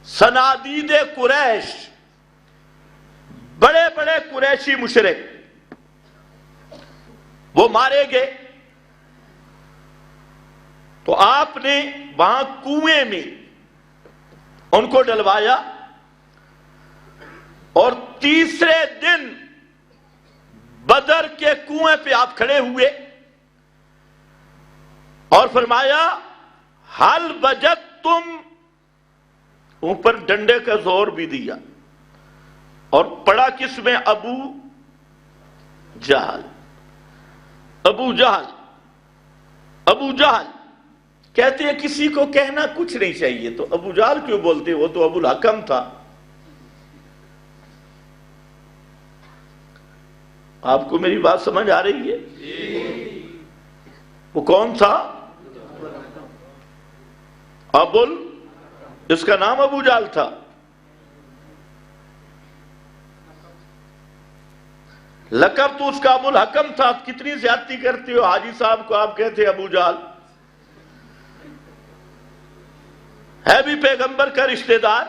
صنادید قریش، بڑے بڑے قریشی مشرک، وہ مارے گئے۔ تو آپ نے وہاں کنویں میں ان کو ڈلوایا، اور تیسرے دن بدر کے کنویں پہ آپ کھڑے ہوئے اور فرمایا حل وجدتم، اوپر ڈنڈے کا زور بھی دیا، اور پڑا کس میں؟ ابو جہل۔ ابو جہل کہتے ہیں کسی کو کہنا کچھ نہیں چاہیے، تو ابو جہل کیوں بولتے؟ وہ تو ابو الحکم تھا۔ آپ کو میری بات سمجھ آ رہی ہے؟ وہ کون تھا؟ اس کا نام ابو جہل تھا۔ لقب تو اس کا ابو الحکم تھا۔ کتنی زیادتی کرتے ہو، حاجی صاحب کو آپ کہتے ابو جہل، ہے بھی پیغمبر کا رشتہ دار۔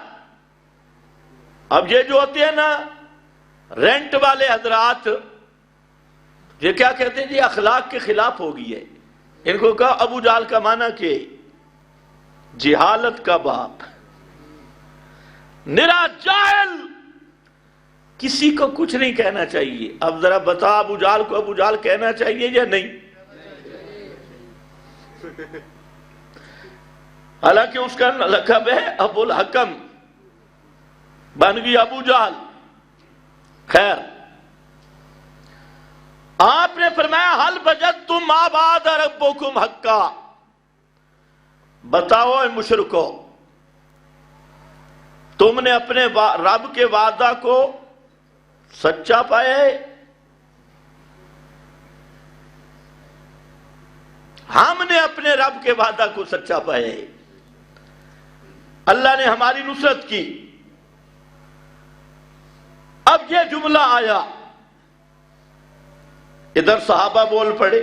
اب یہ جو ہوتے ہیں نا رینٹ والے حضرات، یہ کیا کہتے ہیں؟ یہ اخلاق کے خلاف ہو گئی ہے۔ ان کو کہا ابو جہل کا معنی کہ جہالت کا باپ، نرا جاہل، کسی کو کچھ نہیں کہنا چاہیے۔ اب ذرا بتا، ابو جہل کو ابو جہل کہنا چاہیے یا نہیں؟ حالانکہ اس کا لقب ہے ابو الحکم، بن گئی ابو جہل۔ خیر، آپ نے فرمایا حل وجدتم ما وعد ربکم حقا، بتاؤ اے مشرکو، تم نے اپنے رب کے وعدہ کو سچا پایا ہے؟ ہم نے اپنے رب کے وعدہ کو سچا پایا ہے، اللہ نے ہماری نصرت کی۔ اب یہ جملہ آیا، ادھر صحابہ بول پڑے۔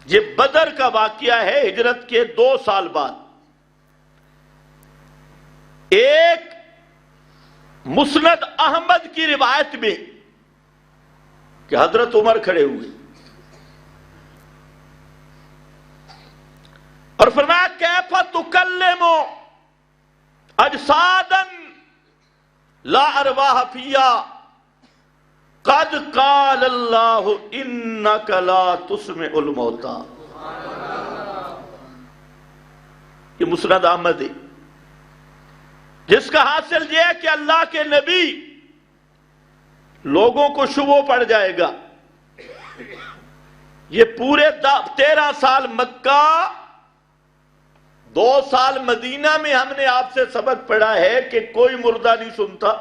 یہ بدر کا واقعہ ہے، ہجرت کے 2 سال بعد۔ ایک مسند احمد کی روایت میں کہ حضرت عمر کھڑے ہوئے اور فرمایا کیف تکلم اجسادا لا ارواح فیہا قد قال اللہ انک لا تسمع الموتى. یہ مسند احمد ہے جس کا حاصل یہ ہے کہ اللہ کے نبی لوگوں کو شبہ پڑ جائے گا. یہ پورے 13 سال مکہ 2 سال مدینہ میں ہم نے آپ سے سبق پڑھا ہے کہ کوئی مردہ نہیں سنتا.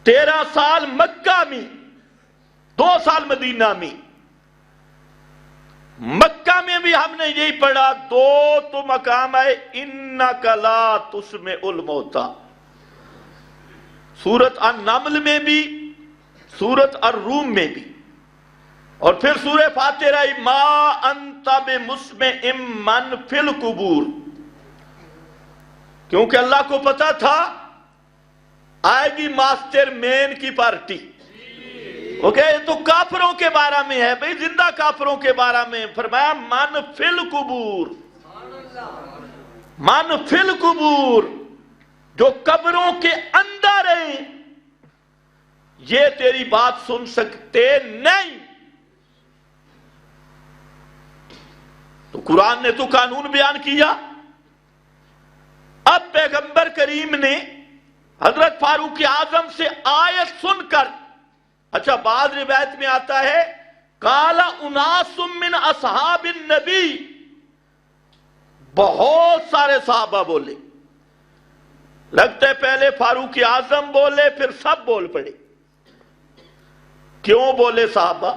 13 سال مکہ میں 2 سال مدینہ میں. مکہ میں بھی ہم نے یہی پڑھا 2 تو مقام ہے انک لا تسمع الموتى. سورۃ النمل میں بھی سورۃ الروم میں بھی اور پھر سورہ فاتحہ ما انت بمسمع من فی القبور. کیونکہ اللہ کو پتا تھا آئے گی ماسٹر مین کی پارٹی. اوکے یہ تو کافروں کے بارے میں ہے بھئی، زندہ کافروں کے بارے میں. فرمایا من فی القبور، من فی القبور، جو قبروں کے اندر ہیں یہ تیری بات سن سکتے نہیں. تو قرآن نے تو قانون بیان کیا. اب پیغمبر کریم نے حضرت فاروق اعظم سے آیت سن کر، اچھا بعض روایت میں آتا ہے قال اناس من اصحاب النبی، بہت سارے صحابہ بولے. لگتا ہے پہلے فاروق اعظم بولے پھر سب بول پڑے. کیوں بولے صحابہ؟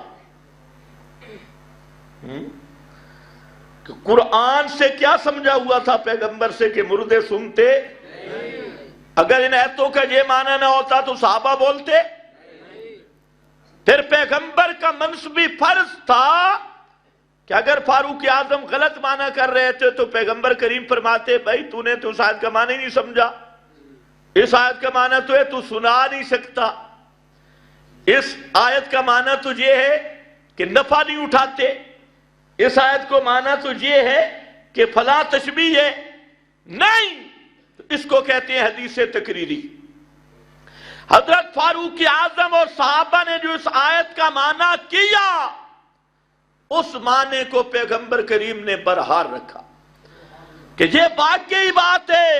کہ قرآن سے کیا سمجھا ہوا تھا پیغمبر سے کہ مردے سنتے؟ اگر ان ایتوں کا یہ معنی نہ ہوتا تو صحابہ بولتے. پھر پیغمبر کا منصبی فرض تھا کہ اگر فاروق اعظم غلط معنی کر رہے تھے تو پیغمبر کریم فرماتے بھائی تو نے تو اس آیت کا معنی نہیں سمجھا، اس آیت کا معنی تو ہے تو سنا نہیں سکتا، اس آیت کا معنی تو یہ ہے کہ نفع نہیں اٹھاتے، اس آیت کو معنی تو یہ ہے کہ فلاں تشبیہ ہے. نہیں، اس کو کہتے ہیں حدیث تقریری. حضرت فاروق اعظم اور صحابہ نے جو اس آیت کا معنی کیا اس معنی کو پیغمبر کریم نے برحال رکھا کہ یہ واقعی بات ہے.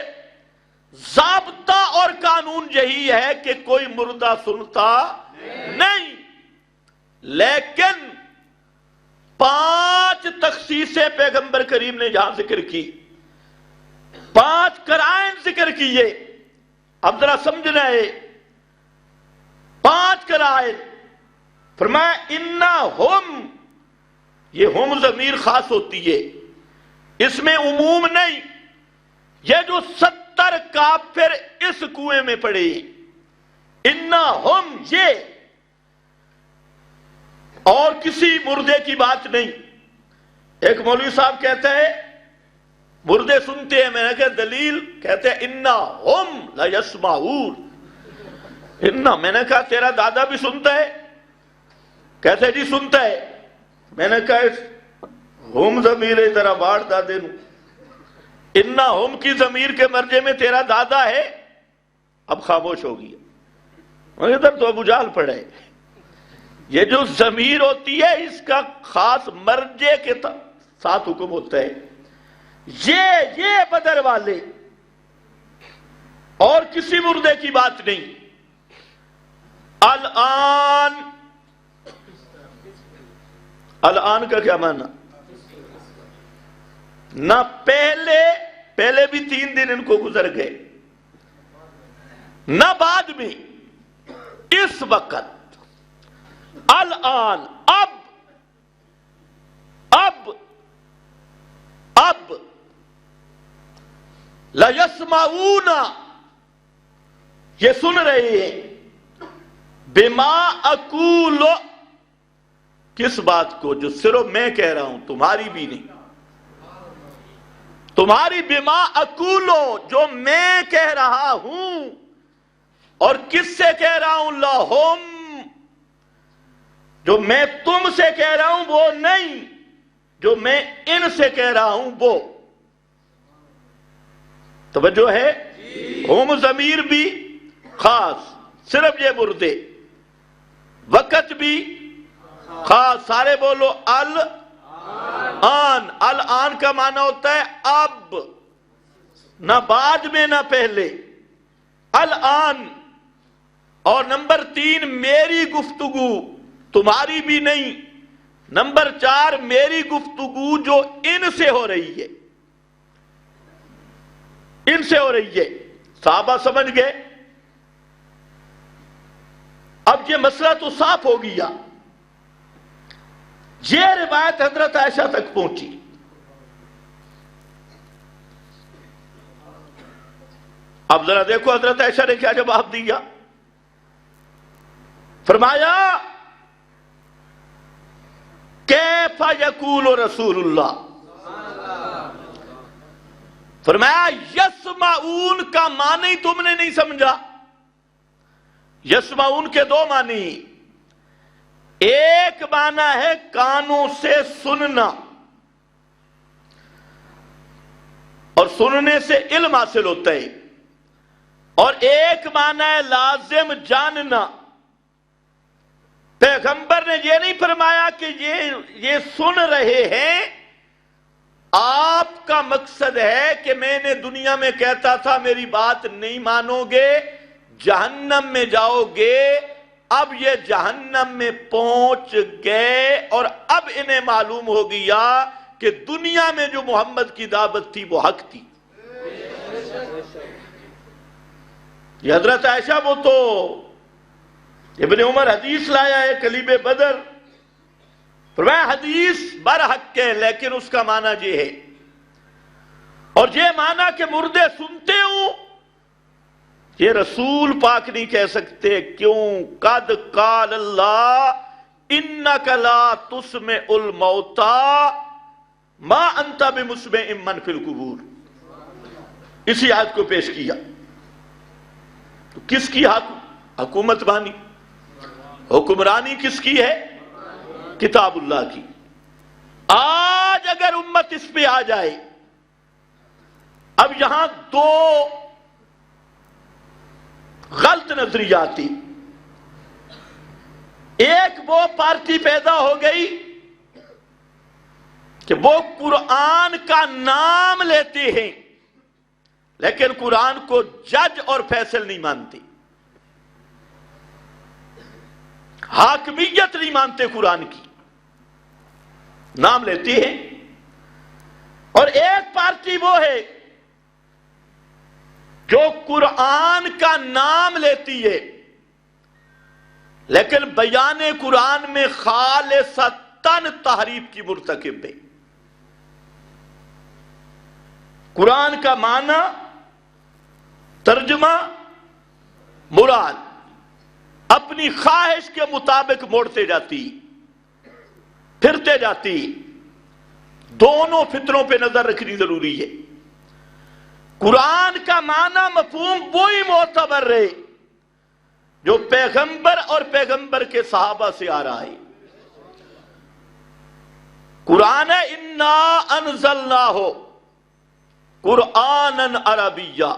ضابطہ اور قانون یہی ہے کہ کوئی مردہ سنتا نہیں. لیکن 5 تخصیصیں پیغمبر کریم نے جہاں ذکر کی، 5 قرائن ذکر کیے. اب ذرا سمجھنا ہے 5 قرائن. فرمایا انا ہم، یہ ہم ضمیر خاص ہوتی ہے، اس میں عموم نہیں. یہ جو 70 کافر اس کنویں میں پڑے انا ہم، یہ اور کسی مردے کی بات نہیں. ایک مولوی صاحب کہتا ہے مردے سنتے ہیں، میں نے کہا دلیل؟ کہتے ہیں انا ہم لا یسمعون. انا، میں نے کہا تیرا دادا بھی سنتا ہے؟ کہتے جی سنتا ہے. میں نے کہا ہم ضمیر ہے ذرا باڑ دادے نو. انا ہم کی ضمیر کے مرجے میں تیرا دادا ہے. اب خاموش ہو گیا. ادھر تو ابو جہل پڑا ہے. یہ جو ضمیر ہوتی ہے اس کا خاص مرجے کے ساتھ حکم ہوتا ہے. یہ بدر والے اور کسی مردے کی بات نہیں. الان کا کیا معنی؟ نہ پہلے بھی 3 دن ان کو گزر گئے، نہ بعد میں، اس وقت. الان، اب لا یسمعون، یہ سن رہے ہیں. بما اقول، کس بات کو؟ جو صرف میں کہہ رہا ہوں، تمہاری بھی نہیں. تمہاری بما اقولو، جو میں کہہ رہا ہوں، اور کس سے کہہ رہا ہوں؟ لہم، جو میں تم سے کہہ رہا ہوں وہ نہیں، جو میں ان سے کہہ رہا ہوں وہ۔ توجہ ہے؟ ہم ضمیر بھی خاص، صرف یہ مردے، وقت بھی خاص، سارے بولو الآن۔ الآن کا معنی ہوتا ہے اب، نہ بعد میں نہ پہلے، الآن۔ اور نمبر 3 میری گفتگو، تمہاری بھی نہیں۔ نمبر 4 میری گفتگو جو ان سے ہو رہی ہے، ان سے ہو رہی ہے۔ صحابہ سمجھ گئے؟ اب یہ مسئلہ تو صاف ہو گیا۔ یہ روایت حضرت عائشہ تک پہنچی۔ اب ذرا دیکھو حضرت عائشہ نے کیا جواب دیا۔ فرمایا کیف یقول رسول اللہ، فرمایا یسمعون کا معنی تم نے نہیں سمجھا۔ یسمعون کے 2 معنی، ایک معنی ہے کانوں سے سننا، اور سننے سے علم حاصل ہوتا ہے، اور ایک معنی ہے لازم جاننا۔ پیغمبر نے یہ نہیں فرمایا کہ یہ سن رہے ہیں، آپ کا مقصد ہے کہ میں نے دنیا میں کہتا تھا میری بات نہیں مانو گے، جہنم میں جاؤ گے، اب یہ جہنم میں پہنچ گئے، اور اب انہیں معلوم ہو گیا کہ دنیا میں جو محمد کی دعوت تھی وہ حق تھی۔ یہ حضرت عائشہ، وہ تو ابن عمر حدیث لایا ہے کلیب بدر، فرمایا حدیث برحق ہے، لیکن اس کا معنی یہ ہے، اور یہ معنی کہ مردے سنتے ہوں، یہ رسول پاک نہیں کہہ سکتے۔ کیوں؟ قد قال اللہ انک لا تسمع الموتى ما انت بمسمع من فی القبور، اسی آیت کو پیش کیا۔ تو کس کی حکومت بانی، حکمرانی کس کی ہے؟ کتاب اللہ کی۔ آج اگر امت اس پہ آ جائے، اب یہاں 2 غلط نظریاتی، ایک وہ پارٹی پیدا ہو گئی کہ وہ قرآن کا نام لیتے ہیں لیکن قرآن کو جج اور فیصل نہیں مانتے، حاکمیت نہیں مانتے قرآن کی، نام لیتے ہیں۔ اور ایک پارٹی وہ ہے جو قرآن کا نام لیتی ہے لیکن بیان قرآن میں خالصتاً تحریف کی مرتکب ہے۔ قرآن کا معنی، ترجمہ، مراد اپنی خواہش کے مطابق موڑتے جاتی، پھرتے جاتی۔ دونوں فطروں پہ نظر رکھنی ضروری ہے۔ قرآن کا معنی، مفہوم وہی معتبر رہے جو پیغمبر اور پیغمبر کے صحابہ سے آ رہا ہے۔ قرآن ہے انا انزلناہ قرآنا عربیہ،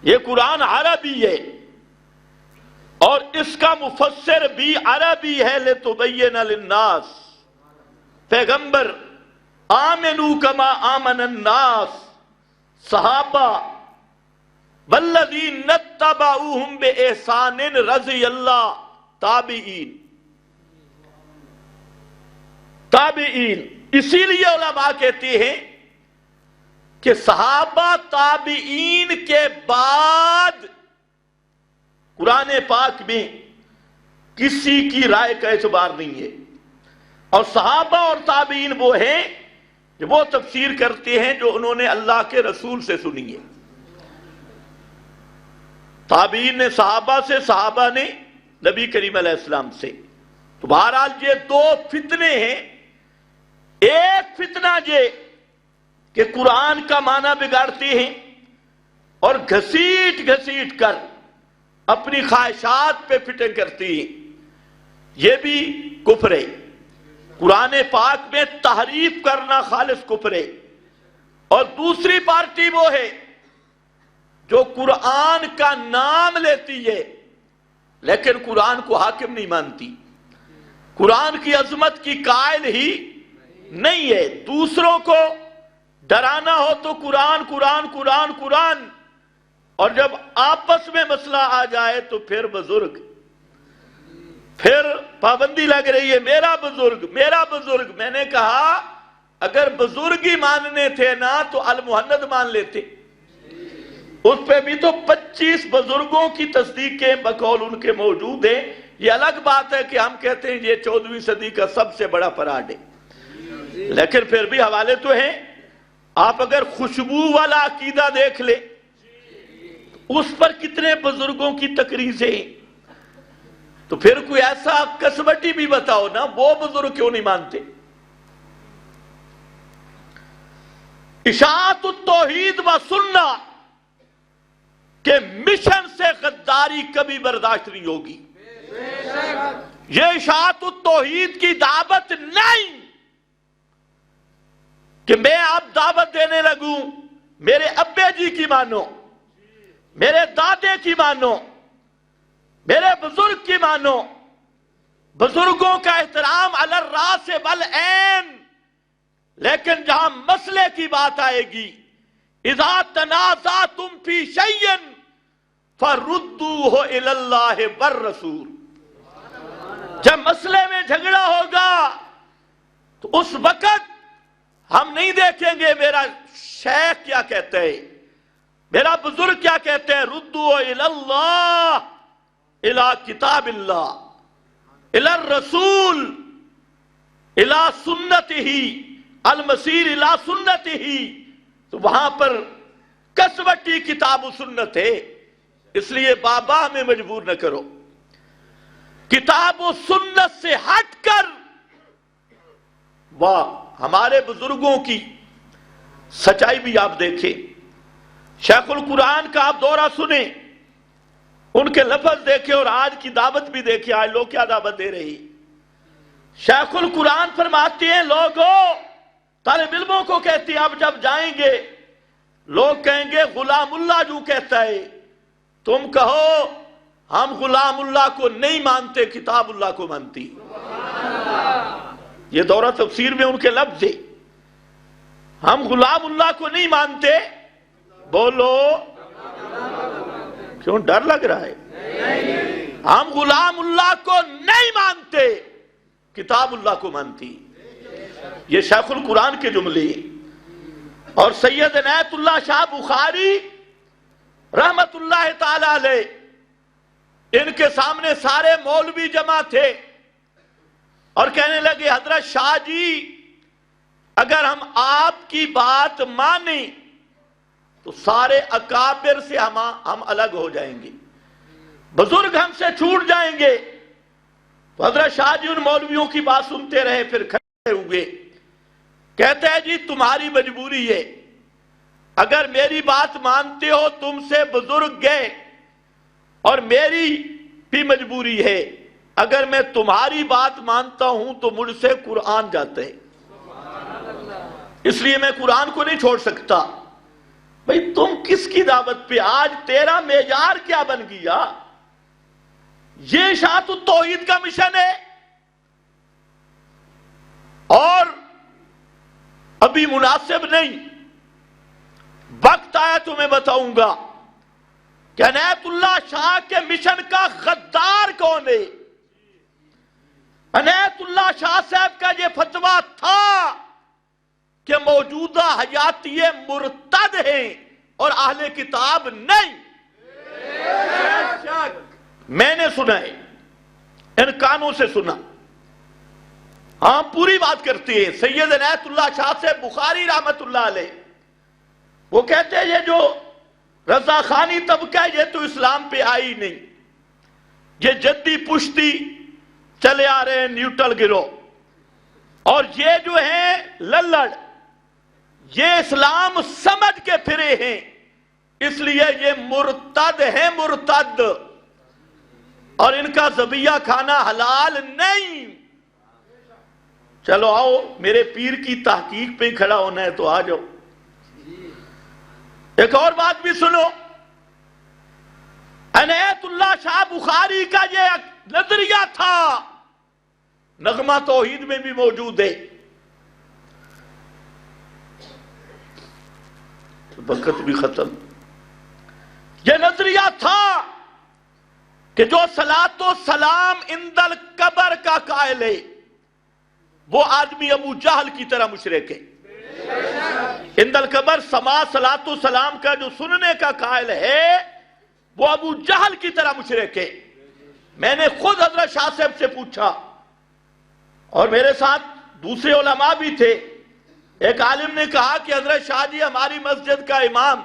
یہ قرآن عربی ہے اور اس کا مفسر بھی عربی ہے، لتبین للناس۔ پیغمبر آمنوا کما آمن الناس، صحابہ والذین اتبعوہم بإحسان رضی اللہ، تابعین۔ اسی لیے علماء کہتے ہیں کہ صحابہ تابعین کے بعد قرآن پاک میں کسی کی رائے کا اعتبار نہیں ہے، اور صحابہ اور تابعین وہ ہیں جو وہ تفسیر کرتے ہیں جو انہوں نے اللہ کے رسول سے سنی ہے۔ تابعین نے صحابہ سے، صحابہ نے نبی کریم علیہ السلام سے۔ تو بہرحال یہ 2 فتنے ہیں۔ ایک فتنہ یہ کہ قرآن کا معنی بگاڑتی ہیں اور گھسیٹ گھسیٹ کر اپنی خواہشات پہ فٹنگ کرتی ہیں، یہ بھی کفر ہے۔ قرآن پاک میں تحریف کرنا خالص کفر ہے۔ اور دوسری پارٹی وہ ہے جو قرآن کا نام لیتی ہے لیکن قرآن کو حاکم نہیں مانتی، قرآن کی عظمت کی قائل ہی نہیں ہے۔ دوسروں کو ڈرانا ہو تو قرآن قرآن قرآن قرآن، اور جب آپس میں مسئلہ آ جائے تو پھر بزرگ، پھر پابندی لگ رہی ہے میرا بزرگ میرا بزرگ۔ میں نے کہا اگر بزرگ ہی ماننے تھے نا تو المحند مان لیتے، اس پہ بھی تو 25 بزرگوں کی تصدیقیں بقول ان کے موجود ہیں۔ یہ الگ بات ہے کہ ہم کہتے ہیں یہ 14ویں صدی کا سب سے بڑا پراڈ ہے، لیکن پھر بھی حوالے تو ہیں۔ آپ اگر خوشبو والا عقیدہ دیکھ لیں اس پر کتنے بزرگوں کی تقریریں ہیں، تو پھر کوئی ایسا کسوٹی بھی بتاؤ نا، وہ بزرگ کیوں نہیں مانتے؟ اشاعت التوحید و سنہ کے مشن سے غداری کبھی برداشت نہیں ہوگی۔ یہ اشاعت التوحید کی دعوت نہیں کہ میں اب دعوت دینے لگوں میرے ابے جی کی مانو، میرے دادے کی مانو، میرے بزرگ کی مانو۔ بزرگوں کا احترام علی الراس والعین، لیکن جہاں مسئلے کی بات آئے گی اذا تنازعتم فی شیء فردوہ الی اللہ والرسول، جب مسئلے میں جھگڑا ہوگا تو اس وقت ہم نہیں دیکھیں گے میرا شیخ کیا کہتے ہیں، میرا بزرگ کیا کہتے ہیں، ردوہ الی اللہ، الی کتاب اللہ، الی الرسول، الی سنتہ المسیر الی سنتہ۔ تو وہاں پر کسوٹی کتاب و سنت ہے، اس لیے بابا ہمیں مجبور نہ کرو۔ کتاب و سنت سے ہٹ کر واہ، ہمارے بزرگوں کی سچائی بھی آپ دیکھیں۔ شیخ القرآن کا آپ دورہ سنیں، ان کے لفظ دیکھیں اور آج کی دعوت بھی دیکھیں، آج لوگ کیا دعوت دے رہی۔ شیخ القرآن فرماتے ہیں لوگوں، طالب علموں کو کہتی ہیں اب جب جائیں گے لوگ کہیں گے غلام اللہ جو کہتا ہے، تم کہو ہم غلام اللہ کو نہیں مانتے، کتاب اللہ کو مانتی۔ یہ دورہ تفسیر میں ان کے لفظ ہے، ہم غلام اللہ کو نہیں مانتے۔ بولو کیوں ڈر لگ رہا ہے؟ ہم غلام اللہ کو نہیں مانتے، کتاب اللہ کو مانتی۔ یہ شیخ القرآن کے جملے اور سید عنایت اللہ شاہ بخاری رحمت اللہ تعالی علیہ، ان کے سامنے سارے مولوی جمع تھے اور کہنے لگے حضرت شاہ جی اگر ہم آپ کی بات مانیں تو سارے اکابر سے ہم الگ ہو جائیں گے، بزرگ ہم سے چھوٹ جائیں گے۔ تو حضرت شاہ جی ان مولویوں کی بات سنتے رہے، پھر کھڑے ہوئے، کہتے ہیں جی تمہاری مجبوری ہے، اگر میری بات مانتے ہو تم سے بزرگ گئے، اور میری بھی مجبوری ہے، اگر میں تمہاری بات مانتا ہوں تو مجھ سے قرآن جاتا ہے، اس لیے میں قرآن کو نہیں چھوڑ سکتا۔ بھئی تم کس کی دعوت پہ؟ آج تیرا معیار کیا بن گیا؟ یہ اشاعت التوحید کا مشن ہے، اور ابھی مناسب نہیں، وقت آیا تو میں بتاؤں گا کہ عنایت اللہ شاہ کے مشن کا غدار کون ہے۔ عنایت اللہ شاہ صاحب کا یہ فتویٰ تھا کہ موجودہ حیاتی مرتد ہیں اور اہل کتاب نہیں۔ میں نے سنا ہے، ان کانوں سے سنا، ہاں پوری بات کرتے ہیں۔ سید عنایت اللہ شاہ سے بخاری رحمت اللہ علیہ وہ کہتے ہیں یہ جو رضا خانی طبقہ ہے یہ تو اسلام پہ آئی نہیں، یہ جدی پشتی چلے آ رہے ہیں، نیوٹرل گروہ، اور یہ جو ہیں للڑ، یہ اسلام سمجھ کے پھرے ہیں، اس لیے یہ مرتد ہیں، مرتد، اور ان کا ذبیحہ کھانا حلال نہیں۔ چلو آؤ، میرے پیر کی تحقیق پہ کھڑا ہونا ہے تو آ جاؤ۔ ایک اور بات بھی سنو، عنایت اللہ شاہ بخاری کا یہ نظریہ تھا، نغمہ توحید میں بھی موجود ہے۔ وقت بھی ختم۔ یہ نظریہ تھا کہ جو صلاۃ و سلام عند القبر کا قائل ہے وہ آدمی ابو جہل کی طرح مشرک ہے۔ عند القبر سما صلاۃ و سلام کا جو سننے کا قائل ہے وہ ابو جہل کی طرح مشرک ہے۔ میں نے خود حضرت شاہ صاحب سے پوچھا، اور میرے ساتھ دوسرے علماء بھی تھے۔ ایک عالم نے کہا کہ حضرت شاہ جی ہماری مسجد کا امام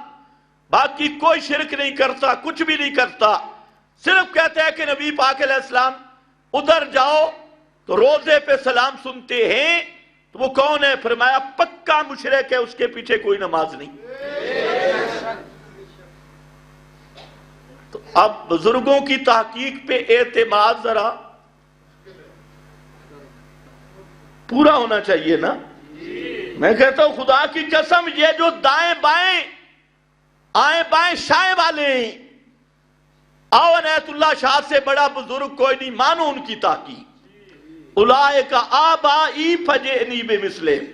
باقی کوئی شرک نہیں کرتا، کچھ بھی نہیں کرتا، صرف کہتا ہے کہ نبی پاک علیہ السلام ادھر جاؤ تو روزے پہ سلام سنتے ہیں، تو وہ کون ہے؟ فرمایا پکا مشرک ہے، اس کے پیچھے کوئی نماز نہیں۔ تو اب بزرگوں کی تحقیق پہ اعتماد ذرا پورا ہونا چاہیے نا۔ میں کہتا ہوں خدا کی قسم، یہ جو دائیں بائیں آئیں بائیں شائیں والے ہیں، آؤ عنایت اللہ شاہ سے بڑا بزرگ کوئی نہیں، مانو ان کی تحقیق۔ اولئک آبائی فجئنی بمثلہم،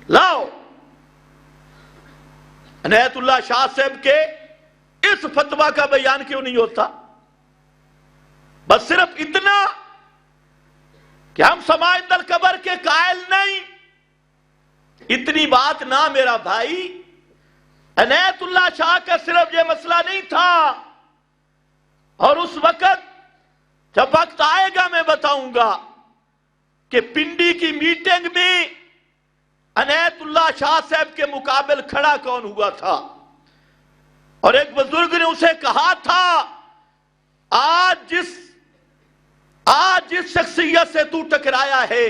لاؤ عنایت اللہ شاہ صاحب کے اس فتویٰ کا بیان کیوں نہیں ہوتا؟ بس صرف اتنا کہ ہم سماع عند القبر کے قائل نہیں، اتنی بات نہ میرا بھائی۔ عنایت اللہ شاہ کا صرف یہ مسئلہ نہیں تھا، اور اس وقت جب وقت آئے گا میں بتاؤں گا کہ پنڈی کی میٹنگ میں عنایت اللہ شاہ صاحب کے مقابل کھڑا کون ہوا تھا، اور ایک بزرگ نے اسے کہا تھا آج جس شخصیت سے تو ٹکرایا ہے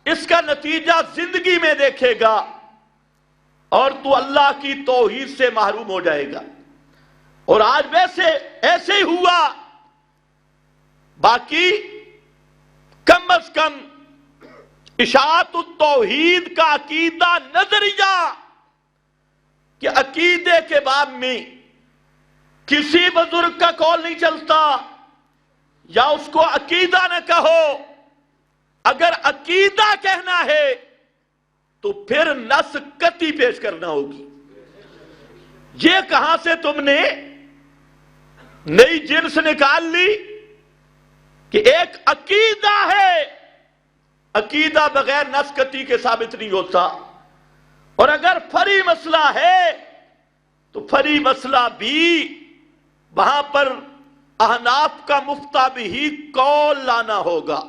اس کا نتیجہ زندگی میں دیکھے گا، اور تو اللہ کی توحید سے محروم ہو جائے گا۔ اور آج ویسے ایسے ہی ہوا۔ باقی کم از کم اشاعت التوحید کا عقیدہ نظریہ کہ عقیدے کے باب میں کسی بزرگ کا قول نہیں چلتا، یا اس کو عقیدہ نہ کہو۔ اگر عقیدہ کہنا ہے تو پھر نص قطعی پیش کرنا ہوگی۔ یہ کہاں سے تم نے نئی جنس نکال لی کہ ایک عقیدہ ہے، عقیدہ بغیر نص قطعی کے ثابت نہیں ہوتا۔ اور اگر فری مسئلہ ہے تو فری مسئلہ بھی وہاں پر احناف کا مفتہ بھی قول لانا ہوگا۔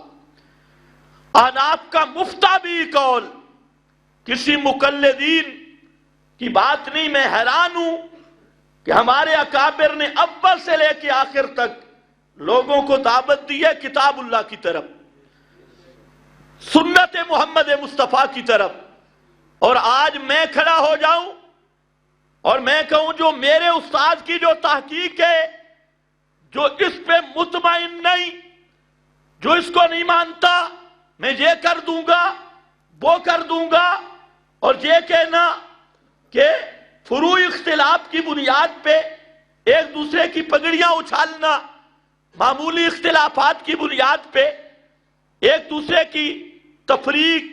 احناف کا مفتہ بھی قول، کسی مقلدین کی بات نہیں۔ میں حیران ہوں کہ ہمارے اکابر نے اول سے لے کے آخر تک لوگوں کو دعوت دی ہے کتاب اللہ کی طرف، سنت محمد مصطفیٰ کی طرف، اور آج میں کھڑا ہو جاؤں اور میں کہوں جو میرے استاد کی جو تحقیق ہے، جو اس پہ مطمئن نہیں، جو اس کو نہیں مانتا، میں یہ کر دوں گا وہ کر دوں گا، اور یہ کہنا کہ فروعی اختلاف کی بنیاد پہ ایک دوسرے کی پگڑیاں اچھالنا، معمولی اختلافات کی بنیاد پہ ایک دوسرے کی تفریق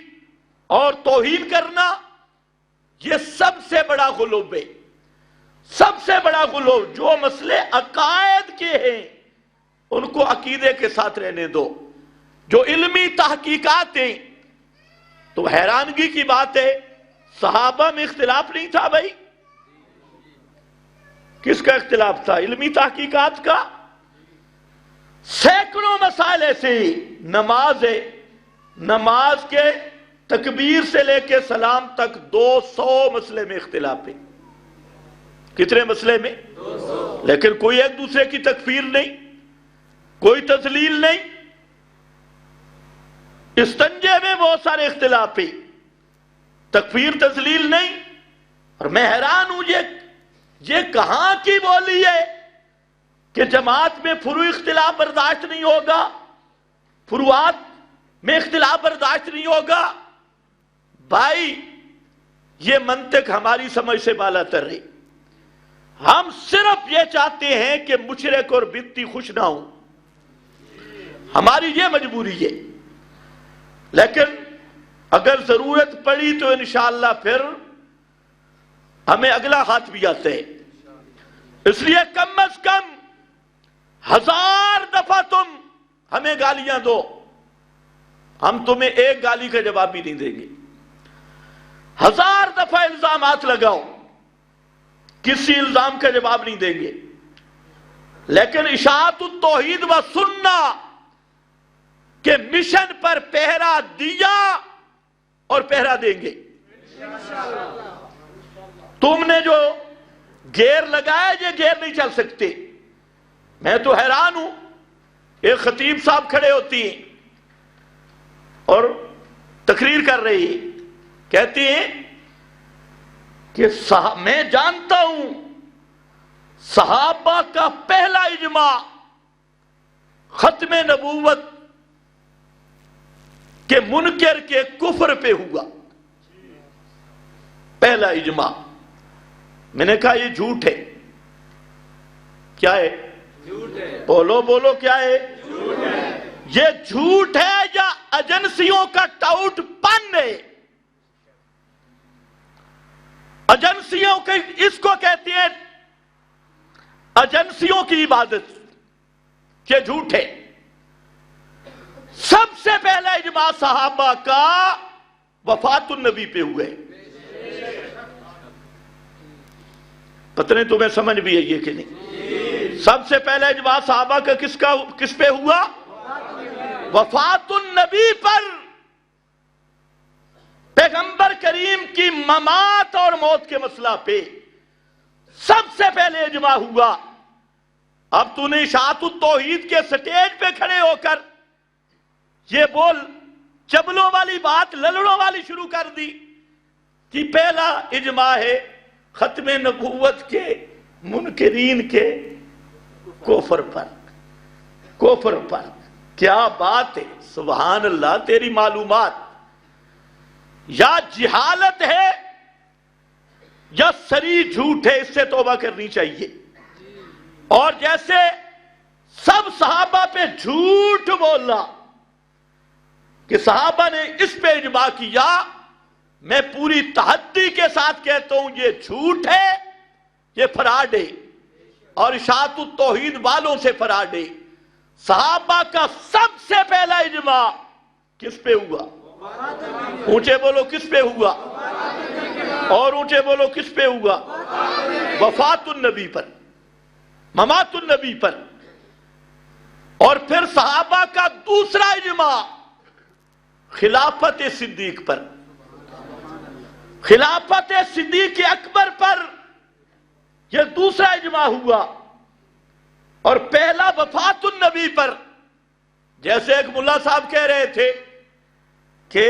اور توہین کرنا، یہ سب سے بڑا غلو ہے۔ سب سے بڑا غلو، جو مسئلے عقائد کے ہیں ان کو عقیدے کے ساتھ رہنے دو۔ جو علمی تحقیقات ہیں، تو حیرانگی کی بات ہے صحابہ میں اختلاف نہیں تھا بھائی۔ کس کا اختلاف تھا؟ علمی تحقیقات کا۔ سینکڑوں مسائل ایسے ہی، نماز ہے، نماز کے تکبیر سے لے کے سلام تک 200 مسئلے میں اختلاف ہے۔ کتنے مسئلے میں؟ 200۔ لیکن کوئی ایک دوسرے کی تکفیر نہیں، کوئی تذلیل نہیں۔ استنجے میں بہت سارے اختلاف ہیں، تکفیر تذلیل نہیں. اور میں حیران ہوں یہ کہاں کی بولی ہے کہ جماعت میں فروع اختلاف برداشت نہیں ہوگا، فروعات میں اختلاف برداشت نہیں ہوگا. بھائی یہ منطق ہماری سمجھ سے بالا تر رہی. ہم صرف یہ چاہتے ہیں کہ مشرک اور بدعتی خوش نہ ہوں، ہماری یہ مجبوری ہے. لیکن اگر ضرورت پڑی تو انشاءاللہ پھر ہمیں اگلا ہاتھ بھی آتا ہے. اس لیے کم از کم 1000 دفعہ تم ہمیں گالیاں دو، ہم تمہیں ایک گالی کا جواب بھی نہیں دیں گے. 1000 دفعہ الزامات لگاؤ، کسی الزام کا جواب نہیں دیں گے. لیکن اشاعت التوحید و سنہ کے مشن پر پہرا دیا اور پہرا دیں گے. تم نے جو گیر لگایا یہ گیر نہیں چل سکتے. میں تو حیران ہوں، ایک خطیب صاحب کھڑے ہوتی ہیں اور تقریر کر رہی ہیں، کہتی ہیں کہ میں جانتا ہوں صحابہ کا پہلا اجماع ختم نبوت کے منکر کے کفر پہ ہوا، پہلا اجماع. میں نے کہا یہ جھوٹ ہے. کیا ہے؟ بولو بولو، کیا ہے؟ یہ جھوٹ ہے یا ایجنسیوں کا ٹاؤٹ پن ہے؟ ایجنسیوں کے اس کو کہتے ہیں ایجنسیوں کی عبادت. یہ جھوٹ ہے. سب سے پہلا اجماع صحابہ کا وفات النبی پہ ہوئے. پتہ نہیں تمہیں سمجھ بھی ہے یہ کہ نہیں؟ سب سے پہلا اجماع صحابہ کا کس پہ ہوا؟ وفات النبی پر. پیغمبر کریم کی ممات اور موت کے مسئلہ پہ سب سے پہلے اجماع ہوا. اب تو نے اشاعت التوحید کے سٹیج پہ کھڑے ہو کر یہ بول چبلوں والی بات، للڑوں والی شروع کر دی کہ پہلا اجماع ہے ختم نبوت کے منکرین کے کفر پر. کفر پر کیا بات ہے! سبحان اللہ. تیری معلومات یا جہالت ہے یا سری جھوٹ ہے، اس سے توبہ کرنی چاہیے. اور جیسے سب صحابہ پہ جھوٹ بولنا کہ صحابہ نے اس پہ اجماع کیا، میں پوری تحدی کے ساتھ کہتا ہوں یہ جھوٹ ہے، یہ فراڈ ہے. اور اشاعت التوحید والوں سے فراڈ ہے. صحابہ کا سب سے پہلا اجماع کس پہ ہوا؟ اونچے بولو کس پہ ہوا؟ اور اونچے بولو کس پہ ہوا؟ وفات النبی پر، ممات النبی پر. اور پھر صحابہ کا دوسرا اجماع خلافت صدیق پر، خلافت صدیق اکبر پر. یہ دوسرا اجماع ہوا. اور پہلا وفات النبی پر. جیسے ایک ملا صاحب کہہ رہے تھے کہ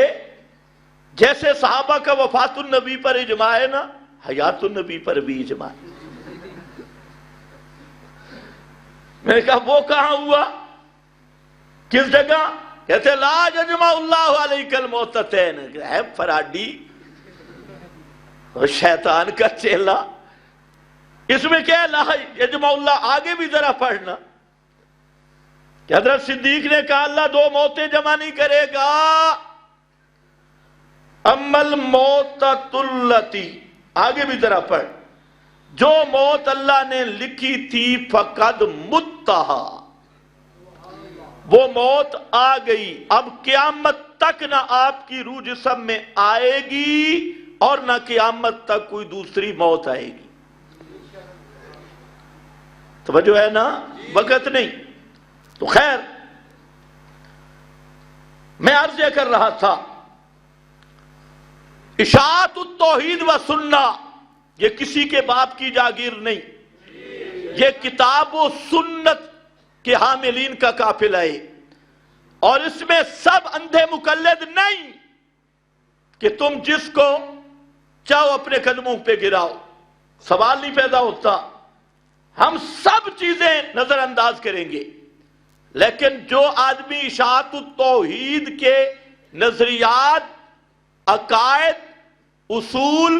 جیسے صحابہ کا وفات النبی پر اجماع ہے نا، حیات النبی پر بھی اجماع ہے. میں نے کہا وہ کہاں ہوا؟ کس جگہ؟ کہتے لا یجمع اللہ علیک الموتتین. ہے فراڈی اور شیطان کا چیلا. اس میں کیا ہے لا یجمع اللہ؟ آگے بھی ذرا پڑھنا کہ حضرت صدیق نے کہا اللہ 2 موتیں جمع نہیں کرے گا. اما الموتۃ التی، آگے بھی ذرا پڑھ، جو موت اللہ نے لکھی تھی فقد متہا، وہ موت آ گئی. اب قیامت تک نہ آپ کی روح جسم میں آئے گی اور نہ قیامت تک کوئی دوسری موت آئے گی. توجہ ہے نا؟ وقت نہیں. تو خیر میں عرض یہ کر رہا تھا، اشاعت التوحید و سنہ یہ کسی کے باپ کی جاگیر نہیں، یہ کتاب و سنت کے حاملین کا قافلہ ہے. اور اس میں سب اندھے مقلد نہیں. کہ تم جس کو چاہو اپنے قدموں پہ گراؤ، سوال نہیں پیدا ہوتا، ہم سب چیزیں نظر انداز کریں گے، لیکن جو آدمی اشاعت التوحید کے نظریات، عقائد، اصول،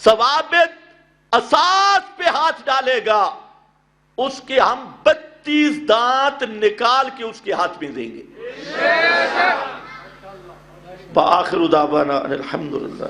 ضوابط، اساس پہ ہاتھ ڈالے گا، اس کے ہم 32 دانت نکال کے اس کے ہاتھ میں دیں گے۔ وآخر دعوانا الحمدللہ۔